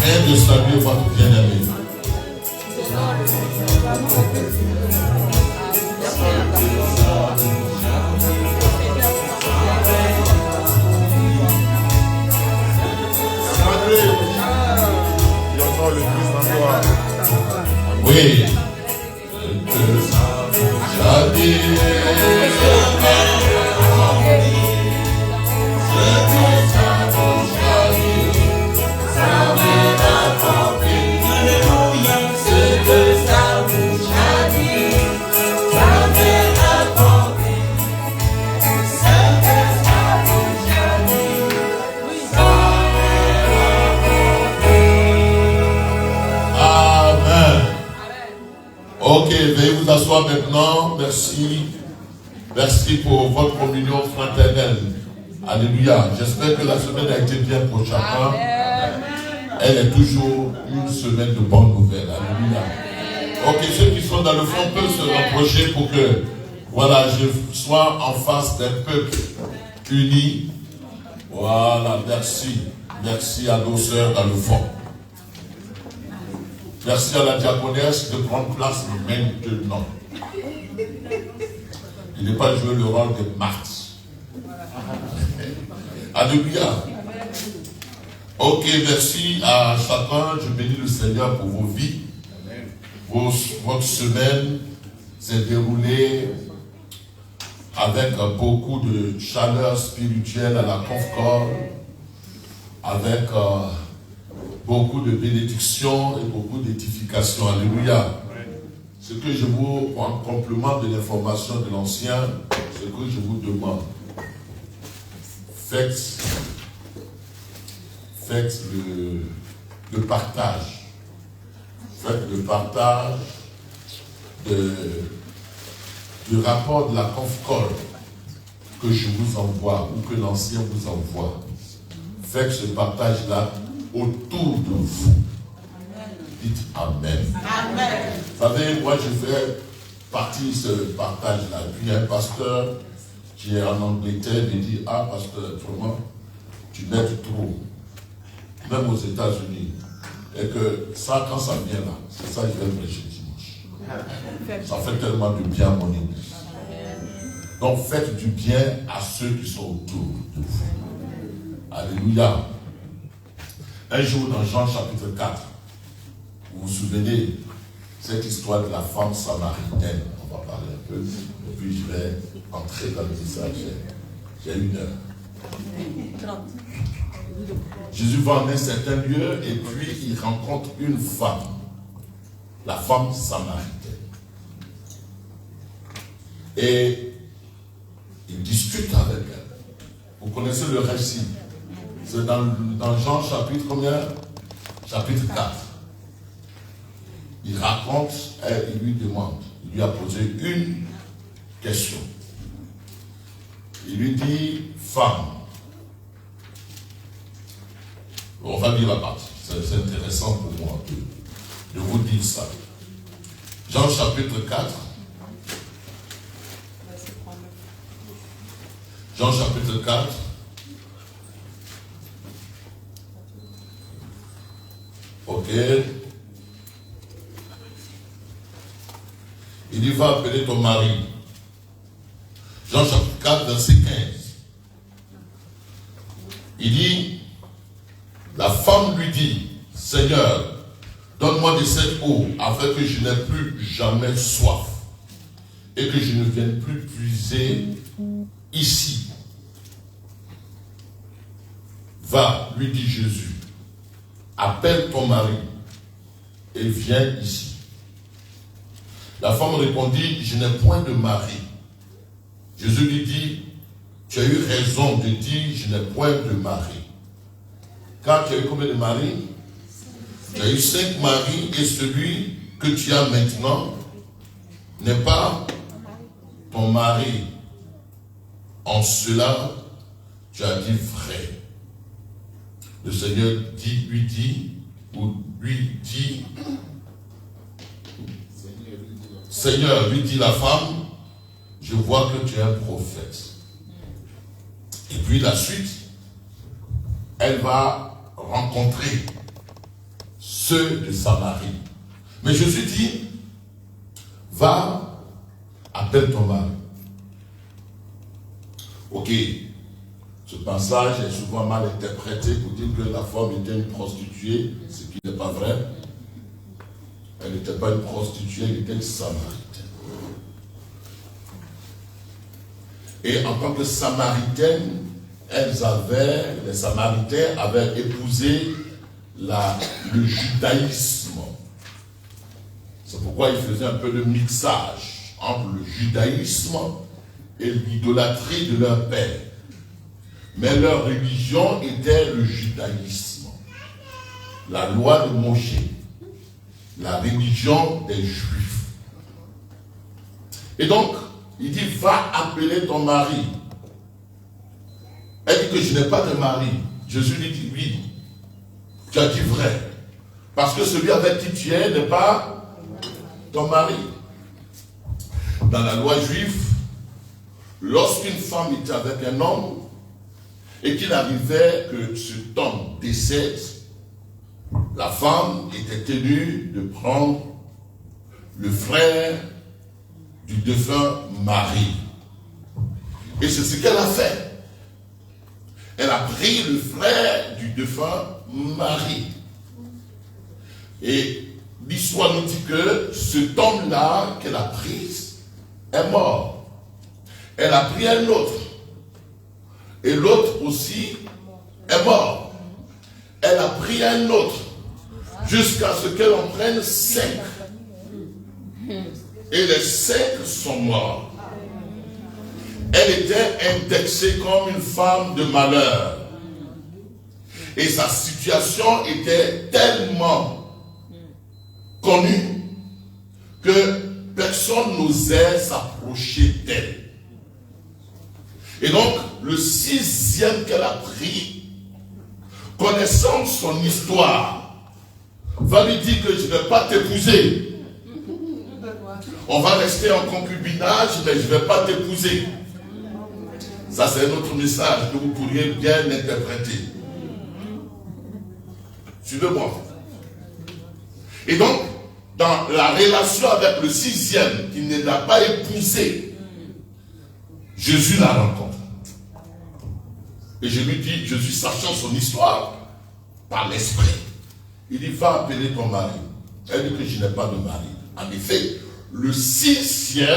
afin de saluer votre bien-aimé. Oui. Ok, veuillez vous asseoir maintenant. Merci. Merci pour votre communion fraternelle. Alléluia. J'espère que la semaine a été bien pour chacun. Elle est toujours une semaine de bonnes nouvelles. Alléluia. Ok, ceux qui sont dans le fond peuvent se rapprocher pour que, voilà, je sois en face d'un peuple uni. Voilà, merci. Merci à nos sœurs dans le fond. Merci à la diaconesse de prendre place maintenant. Il n'est pas joué le rôle de Marthe. Alléluia. Ok, merci à chacun. Je bénis le Seigneur pour vos vies. Votre semaine s'est déroulée avec beaucoup de chaleur spirituelle à la Confcor, avec beaucoup de bénédictions et beaucoup d'édifications. Alléluia. Ce que je vous, en complément de l'information de l'ancien, ce que je vous demande, faites le partage. Faites le partage du rapport de la Confcor que je vous envoie ou que l'ancien vous envoie. Faites ce partage-là autour de vous. Dites Amen. Amen. Vous savez, moi je fais partie de ce partage-là. Puis il y a un pasteur qui est en Angleterre, il dit, ah pasteur, vraiment, tu m'aides trop. Même aux États-Unis. Et que ça, quand ça vient là, c'est ça que je vais prêcher dimanche. Ça fait tellement de bien à mon église. Donc faites du bien à ceux qui sont autour de vous. Alléluia. Un jour dans Jean chapitre 4, vous vous souvenez cette histoire de la femme samaritaine. On va parler un peu, et puis je vais entrer dans le message. J'ai 1 heure. Jésus va en un certain lieu et puis il rencontre une femme, la femme samaritaine. Et il discute avec elle. Vous connaissez le récit. C'est dans Jean chapitre combien? Chapitre 4. Il raconte, il lui demande, il lui a posé une question. Il lui dit, femme, on va lire la partie, c'est intéressant pour moi de vous dire ça. Jean chapitre 4. Jean chapitre 4. Ok. Il dit, va appeler ton mari. Jean chapitre 4, verset 15. Il dit, la femme lui dit, Seigneur, donne-moi de cette eau afin que je n'ai plus jamais soif et que je ne vienne plus puiser ici. Va, lui dit Jésus, appelle ton mari et viens ici. La femme répondit, je n'ai point de mari. Jésus lui dit, tu as eu raison de dire, je n'ai point de mari. Car tu as eu combien de maris? Tu as eu 5 maris et celui que tu as maintenant n'est pas ton mari. En cela, tu as dit vrai. Le Seigneur lui dit, Seigneur, lui dit la femme, je vois que tu es un prophète. Et puis la suite, elle va rencontrer ceux de Samarie. Mais Jésus dit, va, appelle ton mari. Ok, ce passage est souvent mal interprété pour dire que la femme était une prostituée, ce qui n'est pas vrai. Elle n'était pas une prostituée, elle était une samaritaine. Et en tant que samaritaine, les Samaritains avaient épousé le judaïsme. C'est pourquoi ils faisaient un peu de mixage entre le judaïsme et l'idolâtrie de leur père. Mais leur religion était le judaïsme. La loi de Moshe. La religion des Juifs. Et donc, il dit, va appeler ton mari. Elle dit que je n'ai pas de mari. Jésus lui dit, oui, tu as dit vrai. Parce que celui avec qui tu es n'est pas ton mari. Dans la loi juive, lorsqu'une femme était avec un homme, et qu'il arrivait que cet homme décède, la femme était tenue de prendre le frère du défunt mari. Et c'est ce qu'elle a fait. Elle a pris le frère du défunt mari. Et l'histoire nous dit que cet homme-là qu'elle a pris est mort. Elle a pris un autre. Et l'autre aussi est mort. Elle a pris un autre. Jusqu'à ce qu'elle en prenne 5. Et les 5 sont morts. Elle était indexée comme une femme de malheur. Et sa situation était tellement connue que personne n'osait s'approcher d'elle. Et donc, le 6e qu'elle a pris, connaissant son histoire, va lui dire que je ne vais pas t'épouser. On va rester en concubinage, mais je ne vais pas t'épouser. Ça, c'est un autre message que vous pourriez bien interpréter. Suivez-moi. Et donc, dans la relation avec le 6e, qui ne l'a pas épousé, Jésus la rencontre. Et je lui dis, Jésus, sachant son histoire, par l'esprit, il dit, va appeler ton mari. Elle dit que je n'ai pas de mari. En effet, le 6e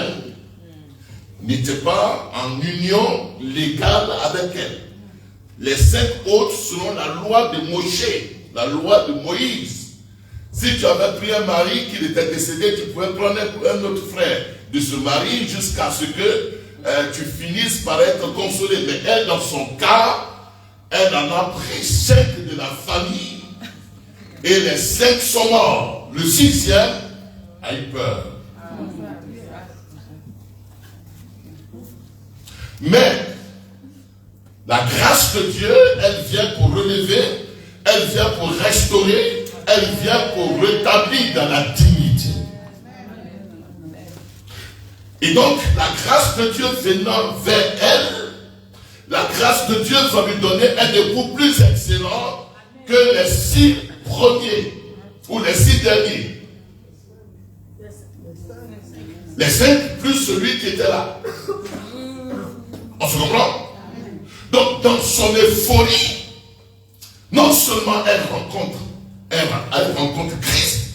n'était pas en union légale avec elle. Les 5 autres, selon la loi de Moshe, la loi de Moïse, si tu avais pris un mari qui était décédé, tu pouvais prendre un autre frère de ce mari jusqu'à ce que tu finisses par être consolé. Mais elle, dans son cas, elle en a pris 5 de la famille et les 5 sont morts. Le 6e a eu peur. Mais la grâce de Dieu, elle vient pour relever, elle vient pour restaurer, elle vient pour rétablir dans la dignité. Et donc, la grâce de Dieu venant vers elle, la grâce de Dieu va lui donner un époux plus excellent que les 6 premiers ou les 6 derniers. Les 5 plus celui qui était là. On se comprend? Donc, dans son euphorie, non seulement elle rencontre Christ,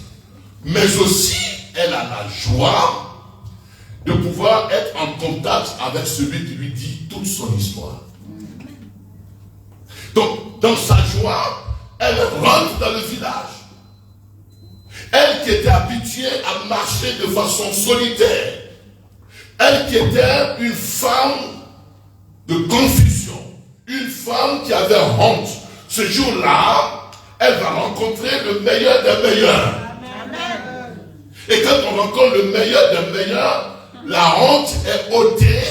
mais aussi elle a la joie de pouvoir être en contact avec celui qui lui dit toute son histoire. Donc, dans sa joie, elle rentre dans le village. Elle qui était habituée à marcher de façon solitaire, elle qui était une femme de confusion, une femme qui avait honte, ce jour-là, elle va rencontrer le meilleur des meilleurs. Amen. Et quand on rencontre le meilleur des meilleurs, la honte est ôtée,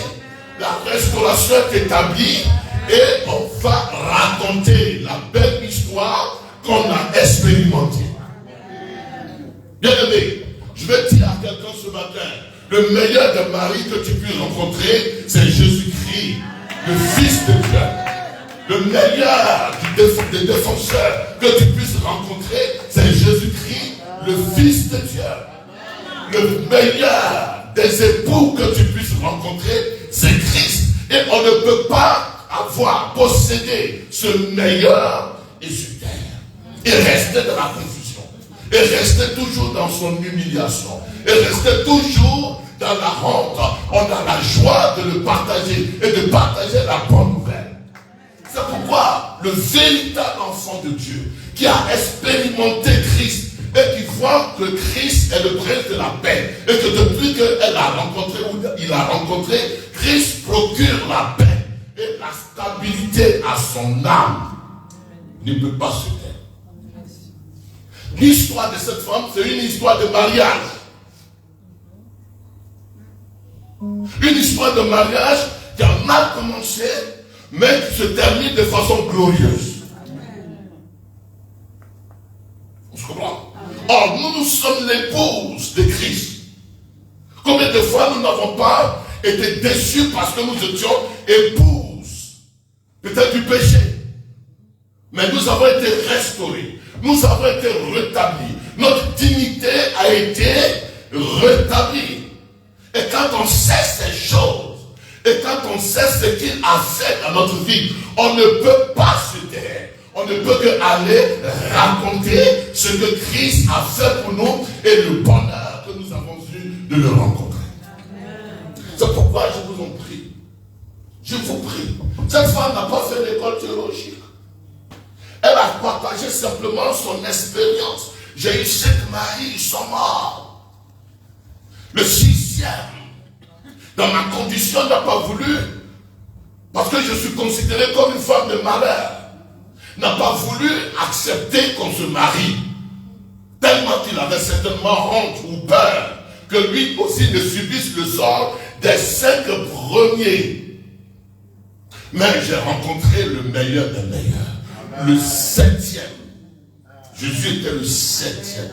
la restauration est établie et on va raconter la belle histoire qu'on a expérimentée. Bien aimé, je vais dire à quelqu'un ce matin, le meilleur des maris que tu puisses rencontrer, c'est Jésus-Christ, le Fils de Dieu. Le meilleur des défenseurs que tu puisses rencontrer, c'est c'est Jésus-Christ, le Fils de Dieu. Le meilleur des époux que tu puisses rencontrer, c'est Christ. Et on ne peut pas posséder ce meilleur et sur terre. Et rester dans la confusion. Et rester toujours dans son humiliation. Et rester toujours dans la honte. On a la joie de le partager et de partager la bonne nouvelle. C'est pourquoi le véritable enfant de Dieu qui a expérimenté Christ et qui voit que Christ est le prince de la paix et que depuis qu'il a rencontré, Christ procure la paix et la stabilité à son âme, ne peut pas se taire. L'histoire de cette femme, c'est une histoire de mariage. Une histoire de mariage qui a mal commencé, mais qui se termine de façon glorieuse. On se comprend? Or, nous sommes l'épouse de Christ. Combien de fois nous n'avons pas été déçus parce que nous étions épouses, peut-être du péché. Mais nous avons été restaurés. Nous avons été rétablis. Notre dignité a été rétablie. Et quand on sait ces choses, et quand on sait ce qu'il a fait dans notre vie, on ne peut pas se taire. On ne peut qu'aller raconter ce que Christ a fait pour nous et le bonheur que nous avons eu de le rencontrer. C'est pourquoi je vous en prie. Je vous prie. Cette femme n'a pas fait l'école théologique. Elle a partagé simplement son expérience. J'ai eu 5 maris, ils sont morts. Le 6e, dans ma condition, n'a pas voulu, parce que je suis considéré comme une femme de malheur, n'a pas voulu accepter qu'on se marie. Tellement qu'il avait certainement honte ou peur que lui aussi ne subisse le sort des 5 premiers. Mais j'ai rencontré le meilleur des meilleurs. Le 7e. Jésus était le 7e.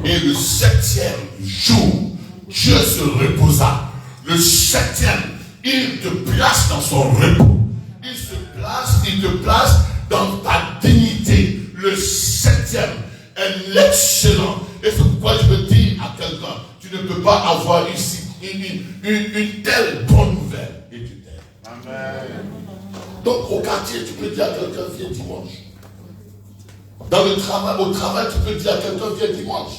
Et le 7e jour, Dieu se reposa. Le 7e, il te place dans son repos. Il te place dans ta dignité. Le 7e est l'excellent. Et c'est pourquoi je veux dire à quelqu'un, tu ne peux pas avoir ici une telle bonne nouvelle. Et tu t'aimes. Amen. Donc au quartier, tu peux dire à quelqu'un, viens dimanche. Dans le travail, au travail, tu peux dire à quelqu'un, viens dimanche.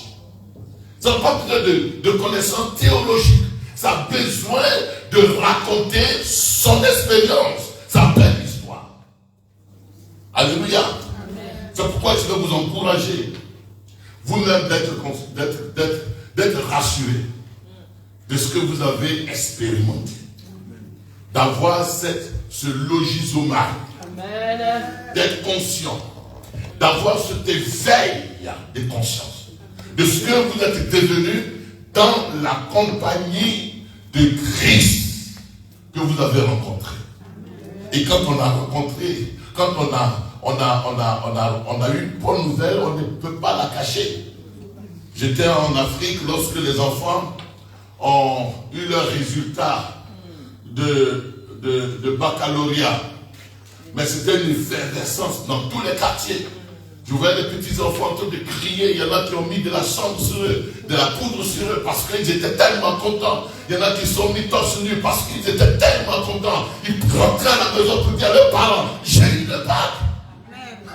Ça n'a pas besoin de connaissances théologiques. Ça a besoin de raconter son expérience, sa belle histoire. Alléluia. C'est pourquoi je vais vous encourager, vous-même, d'être rassurés de ce que vous avez expérimenté. D'avoir ce logisomai, d'être conscient, d'avoir cet éveil de conscience, de ce que vous êtes devenu dans la compagnie de Christ que vous avez rencontré. Et quand on a rencontré, quand on a eu une bonne nouvelle, on ne peut pas la cacher. J'étais en Afrique lorsque les enfants ont eu leurs résultats de baccalauréat. Mais c'était une effervescence dans tous les quartiers. Je voyais les petits enfants en train de crier. Il y en a qui ont mis de la cendre sur eux, de la poudre sur eux, parce qu'ils étaient tellement contents. Il y en a qui sont mis torse nu parce qu'ils étaient tellement contents. Ils rentraient à la maison pour dire à leurs parents, j'ai eu le bac.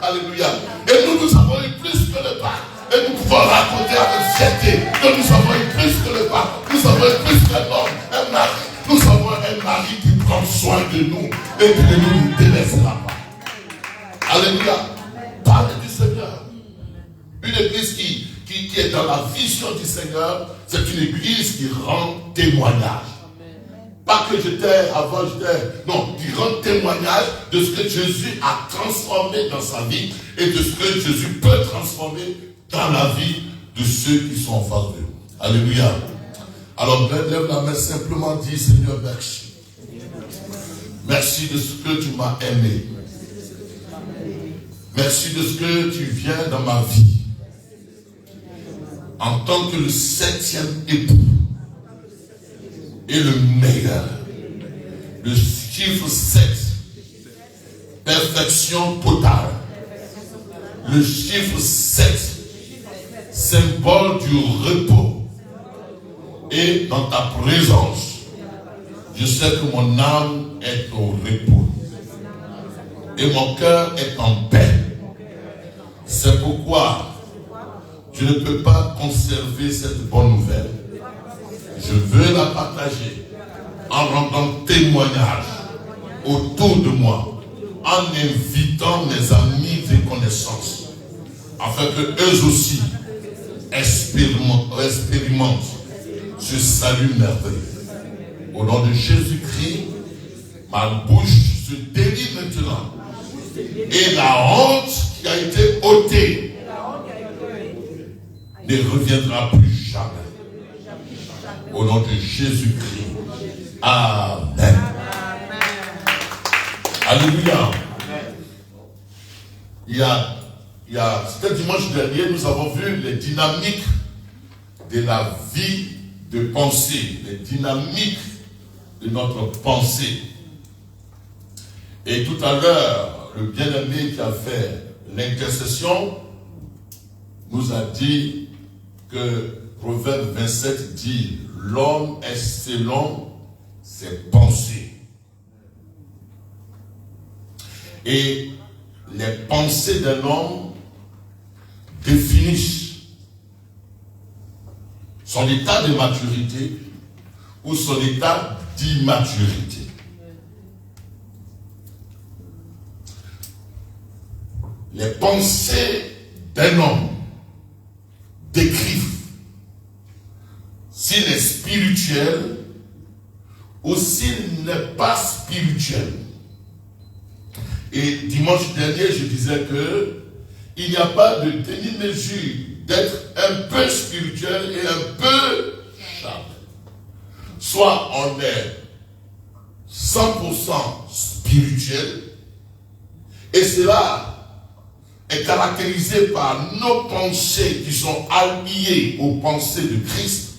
Alléluia. Et nous avons eu plus que le bac. Et nous pouvons raconter avec fierté que nous avons eu plus que le bac. Nous avons eu plus qu'un homme, un mari. Nous avons un mari qui prend soin de nous et qui ne nous délaissera pas. Alléluia. Parlez du Seigneur. Une église qui est dans la vision du Seigneur, c'est une église qui rend témoignage. Pas que j'étais avant, non, qui rend témoignage de ce que Jésus a transformé dans sa vie et de ce que Jésus peut transformer dans la vie de ceux qui sont en face de nous. Alléluia. Alors, lève la main, simplement dis, Seigneur, merci. Merci de ce que tu m'as aimé. Merci de ce que tu viens dans ma vie. En tant que le 7e époux. Et le meilleur. Le chiffre 7. Perfection totale. Le chiffre 7. symbole du repos. Et dans ta présence, je sais que mon âme est au repos. Et mon cœur est en paix. C'est pourquoi je ne peux pas conserver cette bonne nouvelle. Je veux la partager en rendant témoignage autour de moi, en invitant mes amis et connaissances, afin que eux aussi expérimentent ce salut merveilleux. Au nom de Jésus-Christ, ma bouche se délie maintenant. Et la honte qui a été ôtée ne reviendra plus jamais. Au nom de Jésus-Christ. Amen. Alléluia. C'était dimanche dernier, nous avons vu les dynamiques de la vie de pensée, les dynamiques de notre pensée. Et tout à l'heure, le bien-aimé qui a fait l'intercession nous a dit que Proverbe 27 dit « L'homme est selon ses pensées ». Et les pensées d'un homme définissent son état de maturité ou son état d'immaturité. Les pensées d'un homme décrivent s'il est spirituel ou s'il n'est pas spirituel. Et dimanche dernier, je disais que il n'y a pas de demi-mesure d'être un peu spirituel et un peu charnel. Soit on est 100% spirituel, et cela est caractérisé par nos pensées qui sont alliées aux pensées de Christ.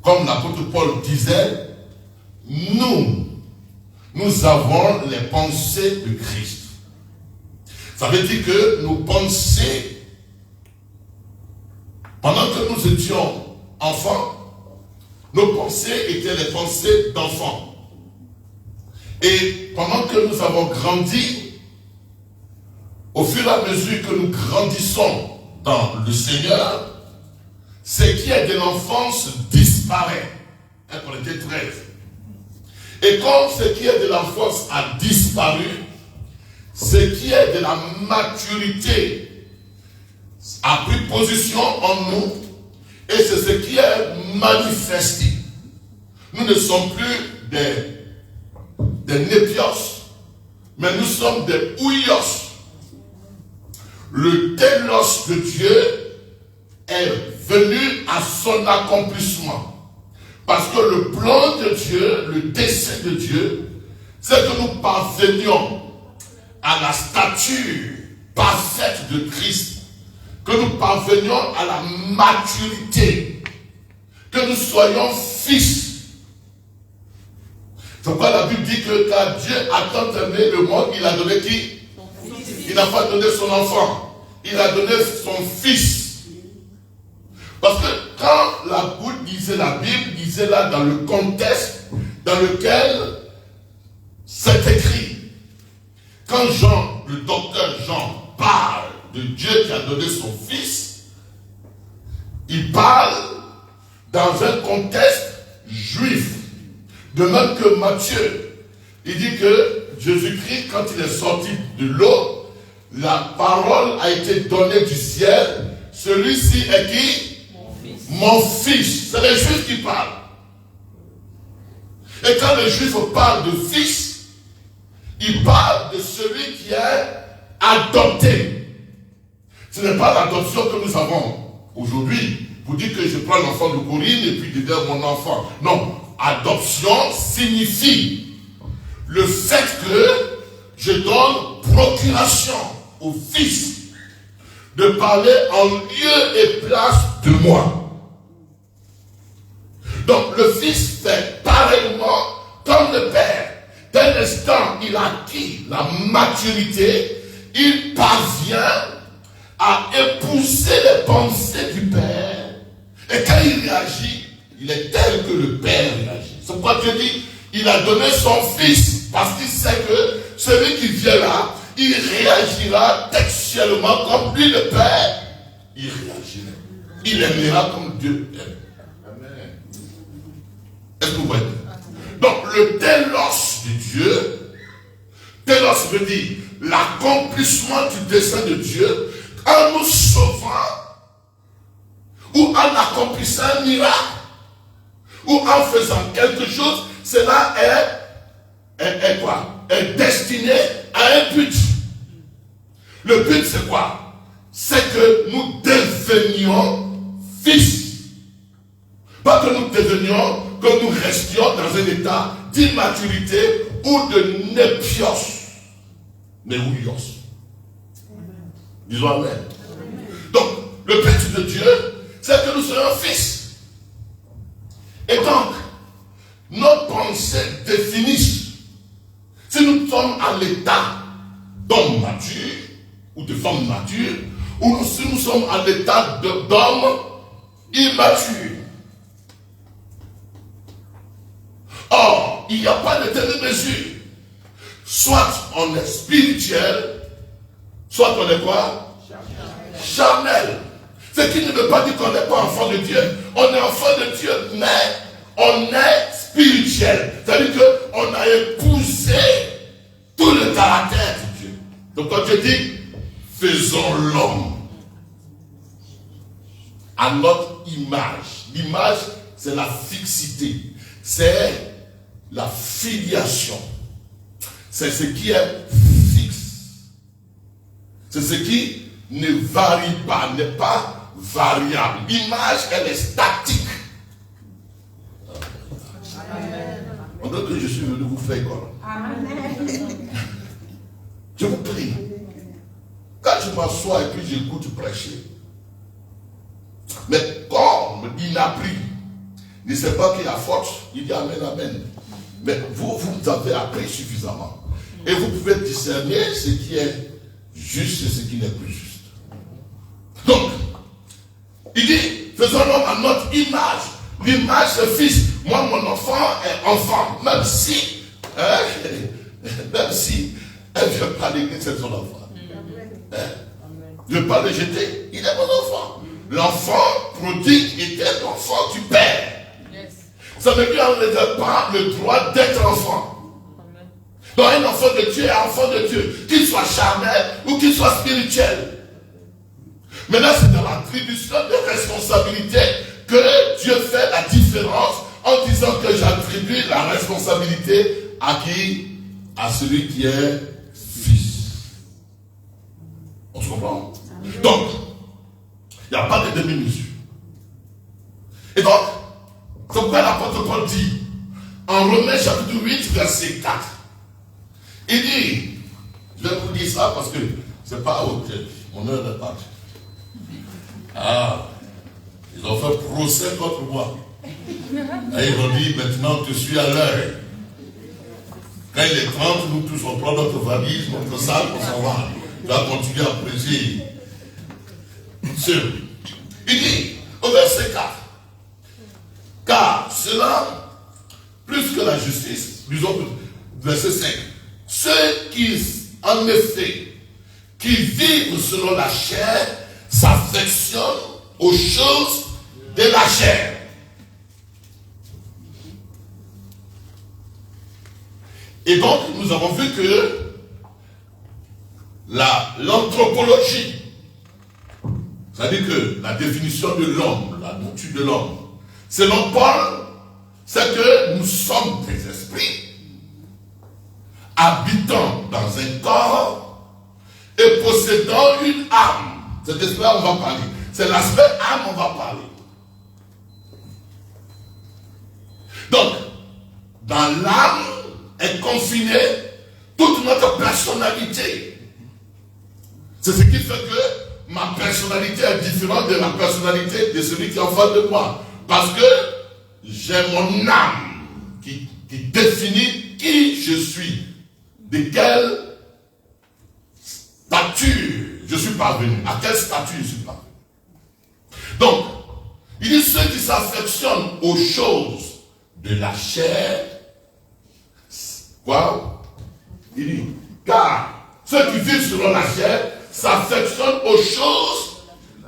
Comme l'apôtre Paul disait, nous avons les pensées de Christ. Ça veut dire que nos pensées, pendant que nous étions enfants, nos pensées étaient les pensées d'enfants. Et pendant que nous avons grandi, au fur et à mesure que nous grandissons dans le Seigneur, ce qui est de l'enfance disparaît. 1 Corinthiens 13. Et comme ce qui est de l'enfance a disparu, ce qui est de la maturité a pris position en nous, et c'est ce qui est manifesté. Nous ne sommes plus des népios, mais nous sommes des ouios. Le télos de Dieu est venu à son accomplissement. Parce que le plan de Dieu, le dessein de Dieu, c'est que nous parvenions à la stature parfaite de Christ, que nous parvenions à la maturité, que nous soyons fils. C'est pourquoi la Bible dit que car Dieu a tant aimé le monde, il a donné qui? Il n'a pas donné son enfant, il a donné son fils. Parce que quand la Bible disait là dans le contexte dans lequel c'est écrit. Quand Jean, le docteur Jean, parle de Dieu qui a donné son fils, il parle dans un contexte juif. De même que Matthieu, il dit que Jésus-Christ, quand il est sorti de l'eau, la parole a été donnée du ciel. Celui-ci est qui? Mon fils. C'est les Juifs qui parlent. Et quand les Juifs parlent de fils, ils parlent de celui qui est adopté. Ce n'est pas l'adoption que nous avons aujourd'hui. Vous dites que je prends l'enfant de Corinne et puis je donne mon enfant. Non. Adoption signifie le fait que je donne procuration au fils de parler en lieu et place de moi. Donc le fils fait pareillement comme le père. Dès l'instant il acquit la maturité, il parvient à épouser épousé les pensées du Père. Et quand il réagit, il est tel que le Père réagit. C'est pourquoi Dieu dit, il a donné son Fils, parce qu'il sait que celui qui vient là, il réagira textuellement comme lui le Père. Il réagira. Il aimera comme Dieu aime. Amen. Est-ce que vous voyez? Donc le télos de Dieu, télos veut dire l'accomplissement du dessein de Dieu en nous sauvant ou en accomplissant un miracle ou en faisant quelque chose. Cela est quoi? Est destiné à un but. Le but c'est quoi? C'est que nous devenions fils. Pas que nous devenions, que nous restions dans un état d'immaturité ou de népios. Néouios. Disons amen. Donc, le but de Dieu, c'est que nous soyons fils. Et donc, nos pensées définissent si nous sommes à l'état d'homme mature ou de femme mature, ou si nous sommes à l'état d'homme immature. Or, il n'y a pas de telle mesure. Soit on est spirituel, soit on est quoi? Charnel. Ce qui ne veut pas dire qu'on n'est pas enfant de Dieu. On est enfant de Dieu, mais on est spirituel. C'est-à-dire qu'on a épousé tout le caractère de Dieu. Donc quand Dieu dit, faisons l'homme à notre image. L'image, c'est la fixité. C'est la filiation. C'est ce qui est fixe. C'est ce qui ne varie pas, n'est pas variable. L'image, elle est statique. On dirait que je suis venu vous faire école. Je vous prie. Quand je m'assois et puis j'écoute prêcher, mais comme il n'a pris, il ne sait pas qui a faute, il dit amen, amen. Mais vous avez appris suffisamment. Et vous pouvez discerner ce qui est juste et ce qui n'est plus juste. Donc, il dit, faisons l'homme à notre image. L'image, c'est fils. Moi, mon enfant est enfant. Même si elle ne vient pas à l'église, c'est son enfant. Je ne veux pas le jeter. Il est mon enfant. L'enfant prodigue était l'enfant du Père. Ça ne lui enlève pas le droit d'être enfant. Donc un enfant de Dieu est enfant de Dieu, qu'il soit charnel ou qu'il soit spirituel. Maintenant, c'est dans l'attribution de responsabilité que Dieu fait la différence en disant que j'attribue la responsabilité à qui? À celui qui est fils. On se comprend? Donc, il n'y a pas de demi-mesure. Et donc, c'est pourquoi l'apôtre Paul dit, en Romains chapitre 8, verset 4, il dit, je vais vous dire ça parce que c'est pas mon heure de partie. Ah, ils ont fait procès contre moi. Et ils ont dit, maintenant tu suis à l'heure. Quand il est 30, nous tous on prend notre valise, notre sac, on s'en va. Tu vas continuer à prêcher. Il dit, au verset 4, car cela, plus que la justice, disons, verset 5, ceux qui, en effet, qui vivent selon la chair, s'affectionnent aux choses de la chair. Et donc, nous avons vu que l'anthropologie, c'est-à-dire que la définition de l'homme, la nature de l'homme, selon Paul, c'est que nous sommes des esprits habitant dans un corps et possédant une âme. Cet aspect, on va parler. C'est l'aspect âme, on va parler. Donc, dans l'âme est confinée toute notre personnalité. C'est ce qui fait que ma personnalité est différente de la personnalité de celui qui est en face de moi. Parce que j'ai mon âme qui définit qui je suis, de quelle stature je suis parvenu, à quel statut je suis parvenu. Donc, il dit ceux qui s'affectionnent aux choses de la chair. Quoi? Il dit, car ceux qui vivent selon la chair s'affectionnent aux choses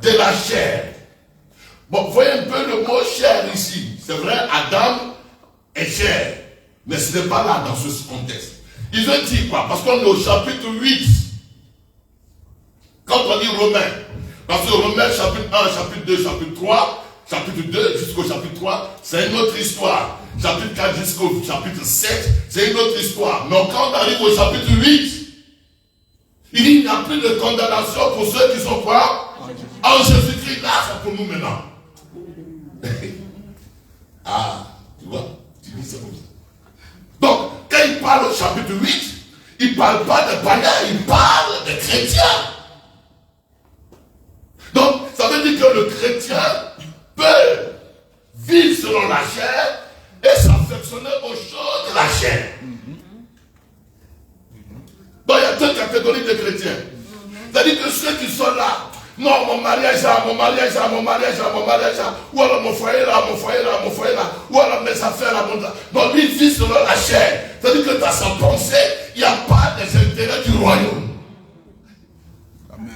de la chair. Bon, vous voyez un peu le mot chair ici. C'est vrai, Adam est chair. Mais ce n'est pas là dans ce contexte. Il veut dire quoi? Parce qu'on est au chapitre 8. Quand on dit Romains, parce que Romains chapitre 1, chapitre 2, chapitre 3, chapitre 2 jusqu'au chapitre 3, c'est une autre histoire. Chapitre 4 jusqu'au chapitre 7, c'est une autre histoire. Mais quand on arrive au chapitre 8, il dit qu'il n'y a plus de condamnation pour ceux qui sont quoi? En Jésus-Christ, là, c'est pour nous maintenant. Ah, tu vois, tu dis ça comme ça. Donc, quand il parle au chapitre 8, il ne parle pas de païens, il parle de chrétiens. Donc, ça veut dire que le chrétien peut vivre selon la chair et s'affectionner aux choses de la chair. Donc, il y a deux catégories de chrétiens. C'est-à-dire que ceux qui sont là, non, mon mariage, ou alors mon foyer là, ou alors mes affaires là, donc lui vit selon la chair. C'est-à-dire que dans sa pensée, il n'y a pas des intérêts du royaume. Amen.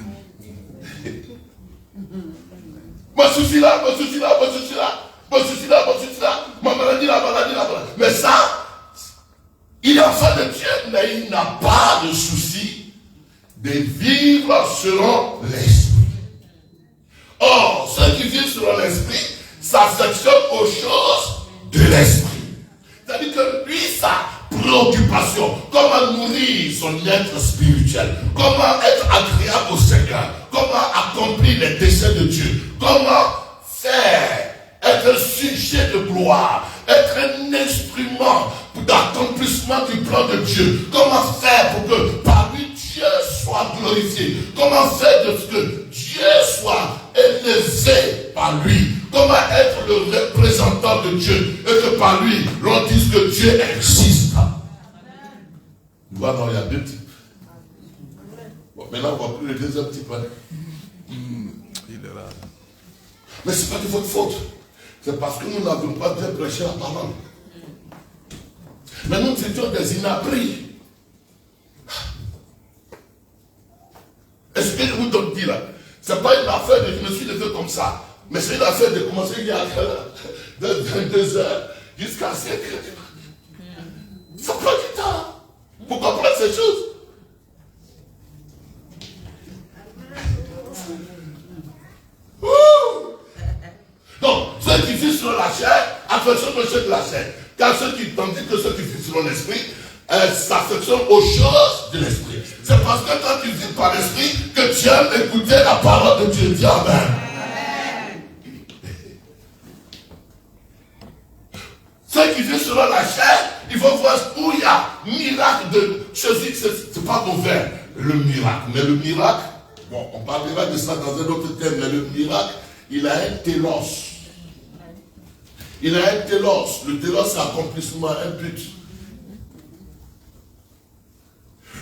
Mon souci là, ma maladie là. Mais ça, il est enfant de Dieu, mais il n'a pas de souci de vivre selon l'esprit. Or, ceux qui vivent selon l'esprit s'affectionnent aux choses de l'esprit. C'est-à-dire que lui, sa préoccupation, comment nourrir son être spirituel, comment être agréable au Seigneur, comment accomplir les desseins de Dieu, comment faire, être un sujet de gloire, être un instrument d'accomplissement du plan de Dieu, comment faire pour que par lui Dieu soit glorifié, comment faire de ce que Dieu soit élevé par lui, comment être le représentant de Dieu et que par lui l'on dise que Dieu existe. Voilà, il y a deux types. Bon, maintenant on va plus le deuxième type. Il est là. Mais ce n'est pas de votre faute. C'est parce que nous n'avons pas bien prêché la parole. Mais nous étions des inappris. Est-ce que je vous donne dit là? Ce n'est pas une affaire de je me suis levé comme ça. Mais c'est une affaire de commencer il y a de 22 heures jusqu'à 5 heures. Ça prend du temps pour comprendre ces choses. Donc, ceux qui vivent sur la chair, affectionnent aux choses de la chair. Car tandis que ceux qui vivent sur l'esprit, s'affectionnent aux choses de l'esprit. C'est parce que quand tu vis par l'esprit que tu aimes écouter la parole de Dieu. Dis Amen. Ceux qui vivent selon la chair, il faut voir où il y a miracle de Jésus. C'est pas mauvais, le miracle. Mais le miracle, bon, on parlera de ça dans un autre thème, mais le miracle, il a un télos. Il a un télos. Le télos, c'est accomplissement, un but.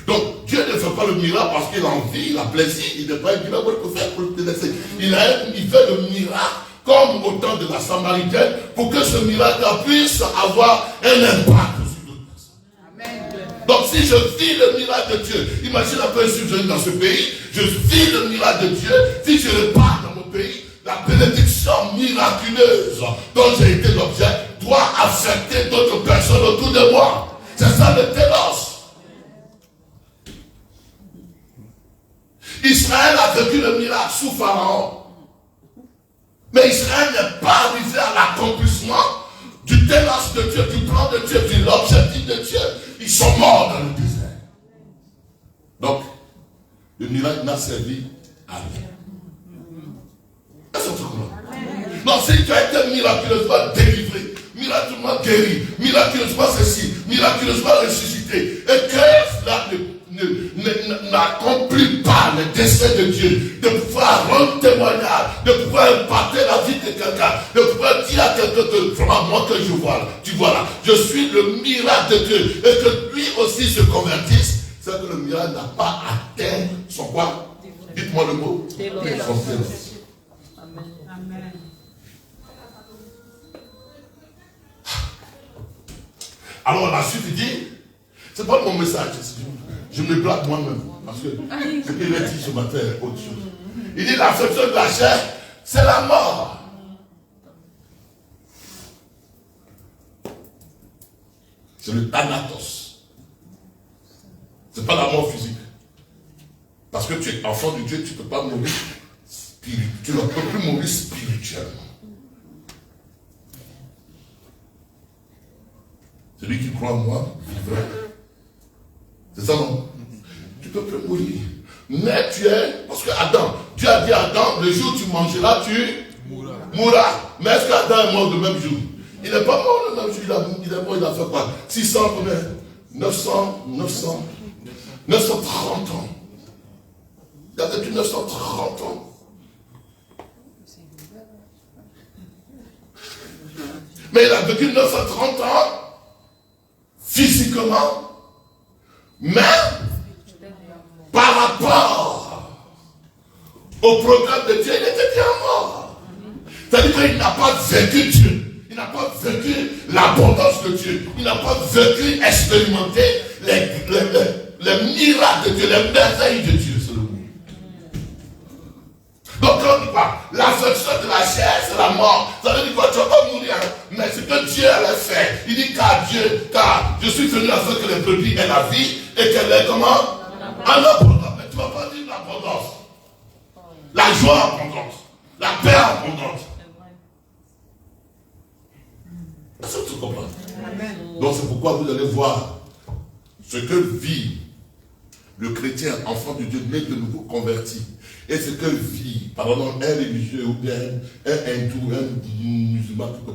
Donc, Dieu ne fait pas le miracle parce qu'il a envie, il a plaisir. Il n'est pas un miracle pour faire pour le délaisser. Il fait le miracle comme au temps de la Samaritaine pour que ce miracle puisse avoir un impact sur d'autres personnes. Donc, si je vis le miracle de Dieu, imagine un peu si je suis dans ce pays, je vis le miracle de Dieu, si je repars dans mon pays, la bénédiction miraculeuse dont j'ai été l'objet doit affecter d'autres personnes autour de moi. C'est ça le télos. Israël a vécu le miracle sous Pharaon. Mais Israël n'est pas arrivé à l'accomplissement du télos de Dieu, du plan de Dieu, de l'objectif de Dieu. Ils sont morts dans le désert. Donc, le miracle n'a servi à rien. Est-ce que tu comprends? Non, si tu as été miraculeusement délivré, miraculeusement guéri, miraculeusement ceci, miraculeusement ressuscité, et que cela n'accomplit pas le dessein de Dieu, de pouvoir rendre témoignage, de pouvoir impacter la vie de quelqu'un, de pouvoir dire à quelqu'un que vraiment moi que je vois là, tu vois là, je suis le miracle de Dieu, et que lui aussi se convertisse, c'est que le miracle n'a pas atteint son quoi? Dites-moi le mot. Son télos. Amen. Alors la suite il dit, c'est pas mon message, je me blague moi-même, parce que ce qu'il a dit ce matin est autre chose. Il dit l'affection de la chair, c'est la mort. C'est le thanatos. C'est pas la mort physique. Parce que tu es enfant de Dieu, tu ne peux pas mourir spirituellement. Tu ne peux plus mourir spirituellement. Celui qui croit en moi vivra. C'est ça, non? Tu ne peux plus mourir. Mais tu es, parce que Adam, Dieu a dit à Adam, le jour où tu mangeras, tu mourras. Mais est-ce qu'Adam est mort le même jour? Il n'est pas mort le même jour, il est mort, il a fait quoi? 600, combien? 930 ans. Il a vécu 930 ans. Mais il a vécu 930 ans, physiquement, mais par rapport au programme de Dieu, il était bien mort. C'est-à-dire qu'il n'a pas vécu Dieu. Il n'a pas vécu l'abondance de Dieu. Il n'a pas vécu, expérimenté les miracles de Dieu, les merveilles de Dieu. C'est le mot. Donc quand on dit quoi? L'affection de la chair, c'est la mort. Ça veut dire quoi? Tu ne vas pas mourir. Mais ce que Dieu allait faire, il dit car je suis venu afin que les brebis aient la vie et qu'elle est comment? En abondance. Mais tu ne vas pas dire l'abondance. La joie abondante. La paix abondante. Est-ce que tu comprends? Donc c'est pourquoi vous allez voir ce que vit le chrétien, enfant de Dieu, né de nouveau converti. Et ce que vit, par exemple, un religieux ou bien un hindou, un musulman, qui ne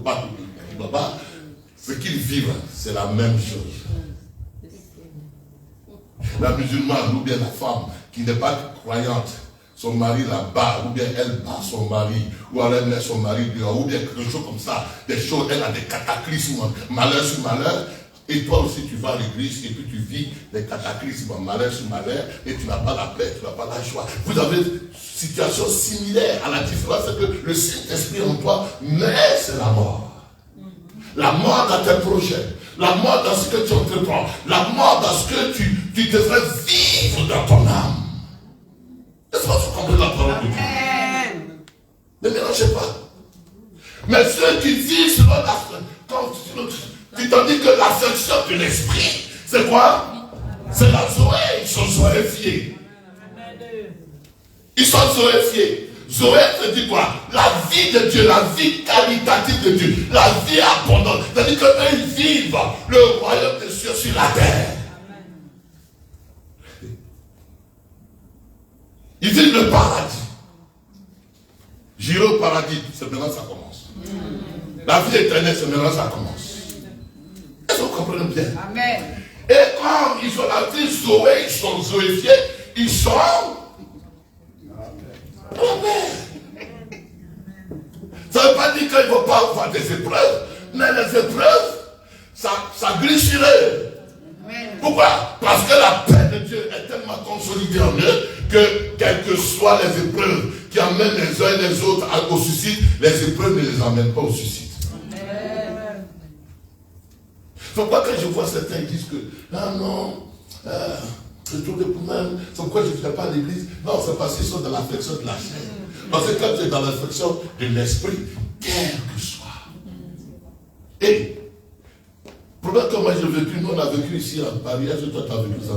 peut pas, ce qu'ils vivent, c'est la même chose. La musulmane ou bien la femme qui n'est pas croyante, son mari la bat, ou bien elle bat son mari, ou elle met son mari dehors, ou bien quelque chose comme ça, des choses, elle a des cataclysmes, malheur sur malheur, et toi aussi tu vas à l'église et puis tu vis des cataclysmes, malheur sur malheur, et tu n'as pas la paix, tu n'as pas la joie. Vous avez une situation similaire, à la différence c'est que le Saint-Esprit en toi, mais c'est la mort. La mort dans tes projets, la mort dans ce que tu entreprends, la mort dans ce que tu devrais vivre dans ton âme. Est-ce que vous comprenez la parole de Dieu? Ne mélangez pas. Mais ceux qui vivent selon la... Quand tu t'en dis que l'affection de l'esprit, c'est quoi? C'est la Zoé. Ils sont zoéfiés. Ils sont zoéfiés. Zoé, c'est dit quoi? La vie de Dieu, la vie qualitative de Dieu, la vie abondante. C'est-à-dire qu'eux, ils vivent le royaume des cieux sur la terre. Ils vivent le paradis. J'irai au paradis, c'est maintenant que ça commence. La vie éternelle, c'est maintenant que ça commence. Est-ce que vous comprenez bien? Amen. Et quand ils ont la vie Zoé, ils sont zoéfiés, ils sont... Amen. Ça ne veut pas dire qu'il ne faut pas avoir des épreuves, mais les épreuves, ça glisse sur eux. Pourquoi? Parce que la paix de Dieu est tellement consolidée en eux que quelles que soient les épreuves qui amènent les uns et les autres au suicide, les épreuves ne les amènent pas au suicide. Pourquoi quand je vois certains ils disent que je trouve que pour même, c'est pourquoi je ne viens pas à l'église. Non, c'est parce qu'ils sont dans l'affection de la chair. Parce que quand tu es dans l'affection de l'esprit, quel que soit. Et probablement que moi j'ai vécu, nous on a vécu ici à Paris, est-ce que toi tu as vécu ça?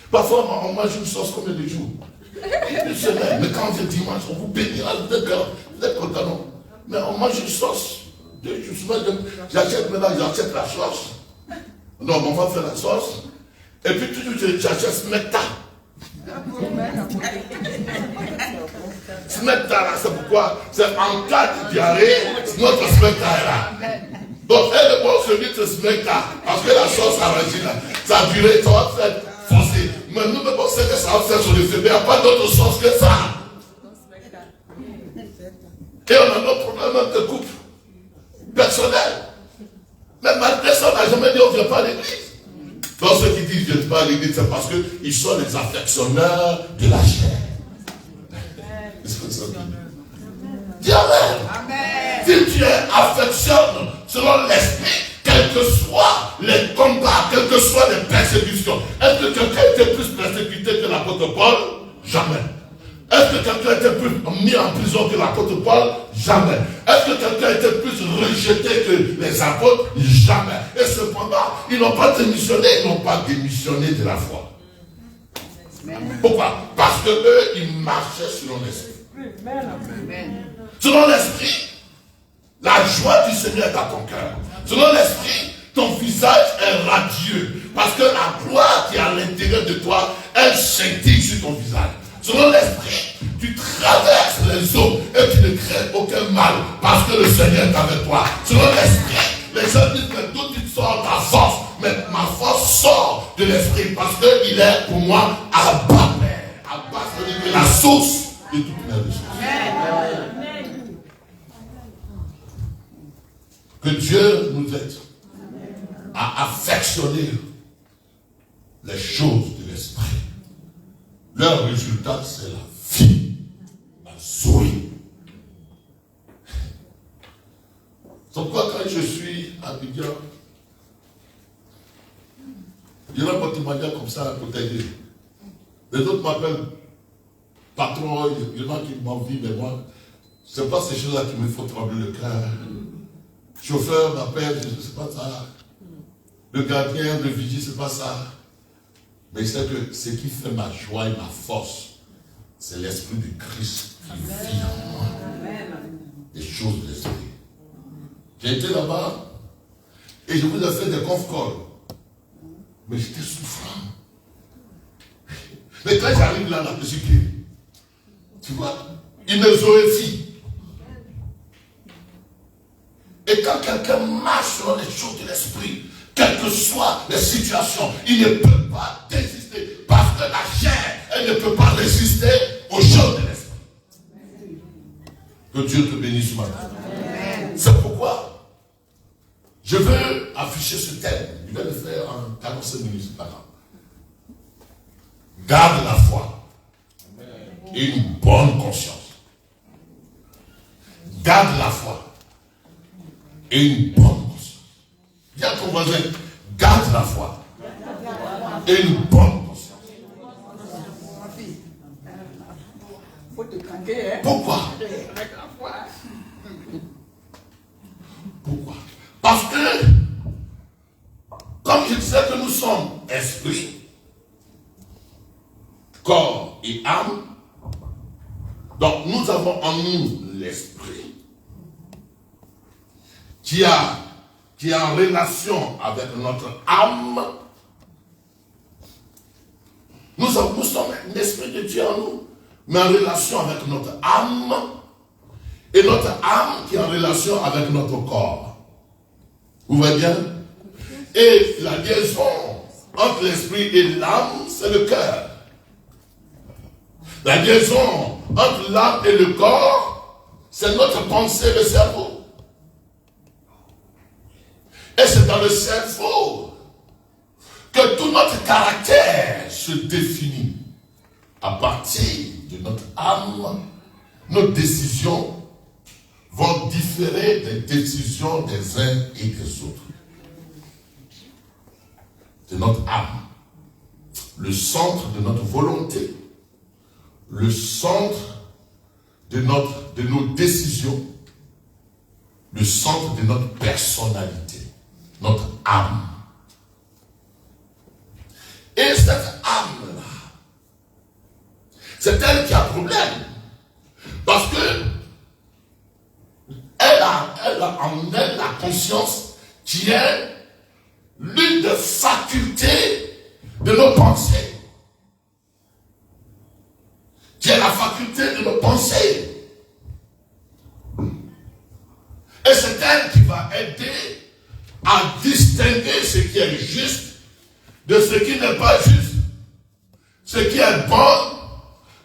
Parfois on mange une sauce combien de jours? Une semaine. Mais quand c'est dimanche, on vous bénira, vous êtes content. Mais on mange une sauce. 2 jours, j'achète maintenant, j'achète la sauce. Non, on va faire la sauce. Et puis toujours j'achète Smecta. Smecta là, c'est pourquoi? C'est en cas de diarrhée, notre Smecta est là. Donc elle est bonne celui de Smecta. Parce que la sauce arrangée là, ça a duré, ça va faire forcer. Mais nous ne pensons que ça va faire sur le feu. Mais il n'y a pas d'autre sauce que ça. Et on a notre problème de couple personnel. Mais malgré ça, on n'a jamais dit on ne vient pas à l'église. Donc ceux qui disent je ne viens pas à l'église, il dit c'est parce qu'ils sont les affectionneurs de la chair. Est-ce que ça dit? Dis Amen. Si tu affectionnes selon l'esprit, quels que soient les combats, quelles que soient les persécutions, est-ce que quelqu'un était plus persécuté que l'apôtre Paul? Jamais. Est-ce que quelqu'un était plus mis en prison que l'apôtre Paul? Jamais. Est-ce que quelqu'un était plus rejeté que les apôtres? Jamais. Et cependant, ils n'ont pas démissionné, de la foi. Pourquoi? Parce que eux, ils marchaient selon l'esprit. Selon l'esprit, la joie du Seigneur est à ton cœur. Selon l'esprit, ton visage est radieux. Parce que la gloire qui est à l'intérieur de toi, elle scintille sur ton visage. Selon l'esprit, tu traverses les eaux et tu ne crées aucun mal. Parce que le Seigneur est avec toi. Selon l'esprit, les gens disent que d'où tu sors ta force. Mais ma force sort de l'esprit. Parce qu'il est pour moi Abba Père. Abba, c'est la source de toute une chose. Que Dieu nous aide à affectionner les choses de l'esprit. Leur résultat, c'est la vie, la souris. C'est pourquoi quand je suis à Abidjan, il y en a pas qui m'appellent comme ça pour t'aider. Les autres m'appellent patron, il y en a qui m'envient, mais moi, ce n'est pas ces choses-là qui me font trembler le cœur. Chauffeur m'appelle, je ne sais pas ça. Le gardien de vigie, ce n'est pas ça. Mais c'est que ce qui fait ma joie et ma force, c'est l'esprit du Christ qui vit en moi. Les choses de l'esprit. J'ai été là-bas et je vous ai fait des conf-calls. Mais j'étais souffrant. Mais quand j'arrive là, je suis guéri. Tu vois, il me zoéfie. Et quand quelqu'un marche sur les choses de l'esprit, quelles que soient les situations, il ne peut pas désister. Parce que la chair, elle ne peut pas résister aux choses de l'esprit. Que Dieu te bénisse ce matin. C'est pourquoi je veux afficher ce thème. Je vais le faire en 45 minutes, c'est pas grave. Garde la foi et une bonne conscience. Garde la foi et une bonne conscience. Dis à ton voisin, garde la foi et une bonne conscience. Pourquoi? Pourquoi? Parce que, comme je disais que nous sommes esprit, corps et âme, donc nous avons en nous l'esprit qui est en relation avec notre âme. Nous sommes l'esprit de Dieu en nous, mais en relation avec notre âme, et notre âme qui est en relation avec notre corps. Vous voyez bien? Et la liaison entre l'esprit et l'âme, c'est le cœur. La liaison entre l'âme et le corps, c'est notre pensée, le cerveau. Et c'est dans le cerveau que tout notre caractère se définit. À partir de notre âme, nos décisions vont différer des décisions des uns et des autres. C'est notre âme, le centre de notre volonté, le centre de nos décisions, le centre de notre personnalité, notre âme. Et cette âme-là, c'est elle qui a problème. Parce que elle a en elle la conscience qui est l'une des facultés de nos pensées. Qui est la faculté de nos pensées. Et c'est elle qui va aider à distinguer ce qui est juste de ce qui n'est pas juste. Ce qui est bon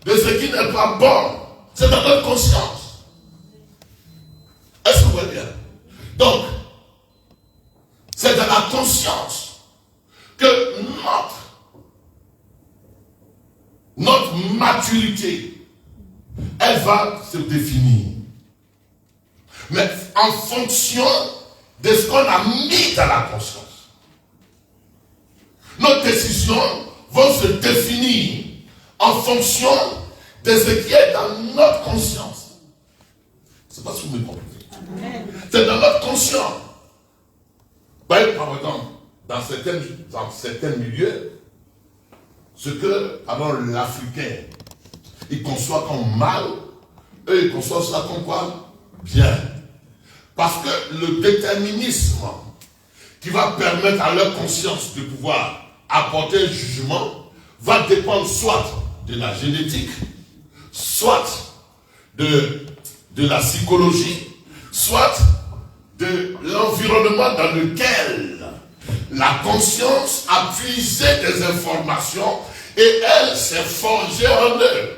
de ce qui n'est pas bon. C'est dans notre conscience. Est-ce que vous voyez bien? Donc, c'est dans la conscience que notre maturité, elle va se définir. Mais en fonction de ce qu'on a mis dans la conscience. Nos décisions vont se définir en fonction de ce qui est dans notre conscience. Je ne sais pas si vous me comprenez. C'est dans notre conscience. Par exemple, dans certains milieux, ce que alors l'Africain, il conçoit comme mal, eux ils conçoivent ça comme quoi? Bien. Parce que le déterminisme qui va permettre à leur conscience de pouvoir apporter un jugement va dépendre soit de la génétique, soit de la psychologie, soit de l'environnement dans lequel la conscience a puisé des informations et elle s'est forgée en eux.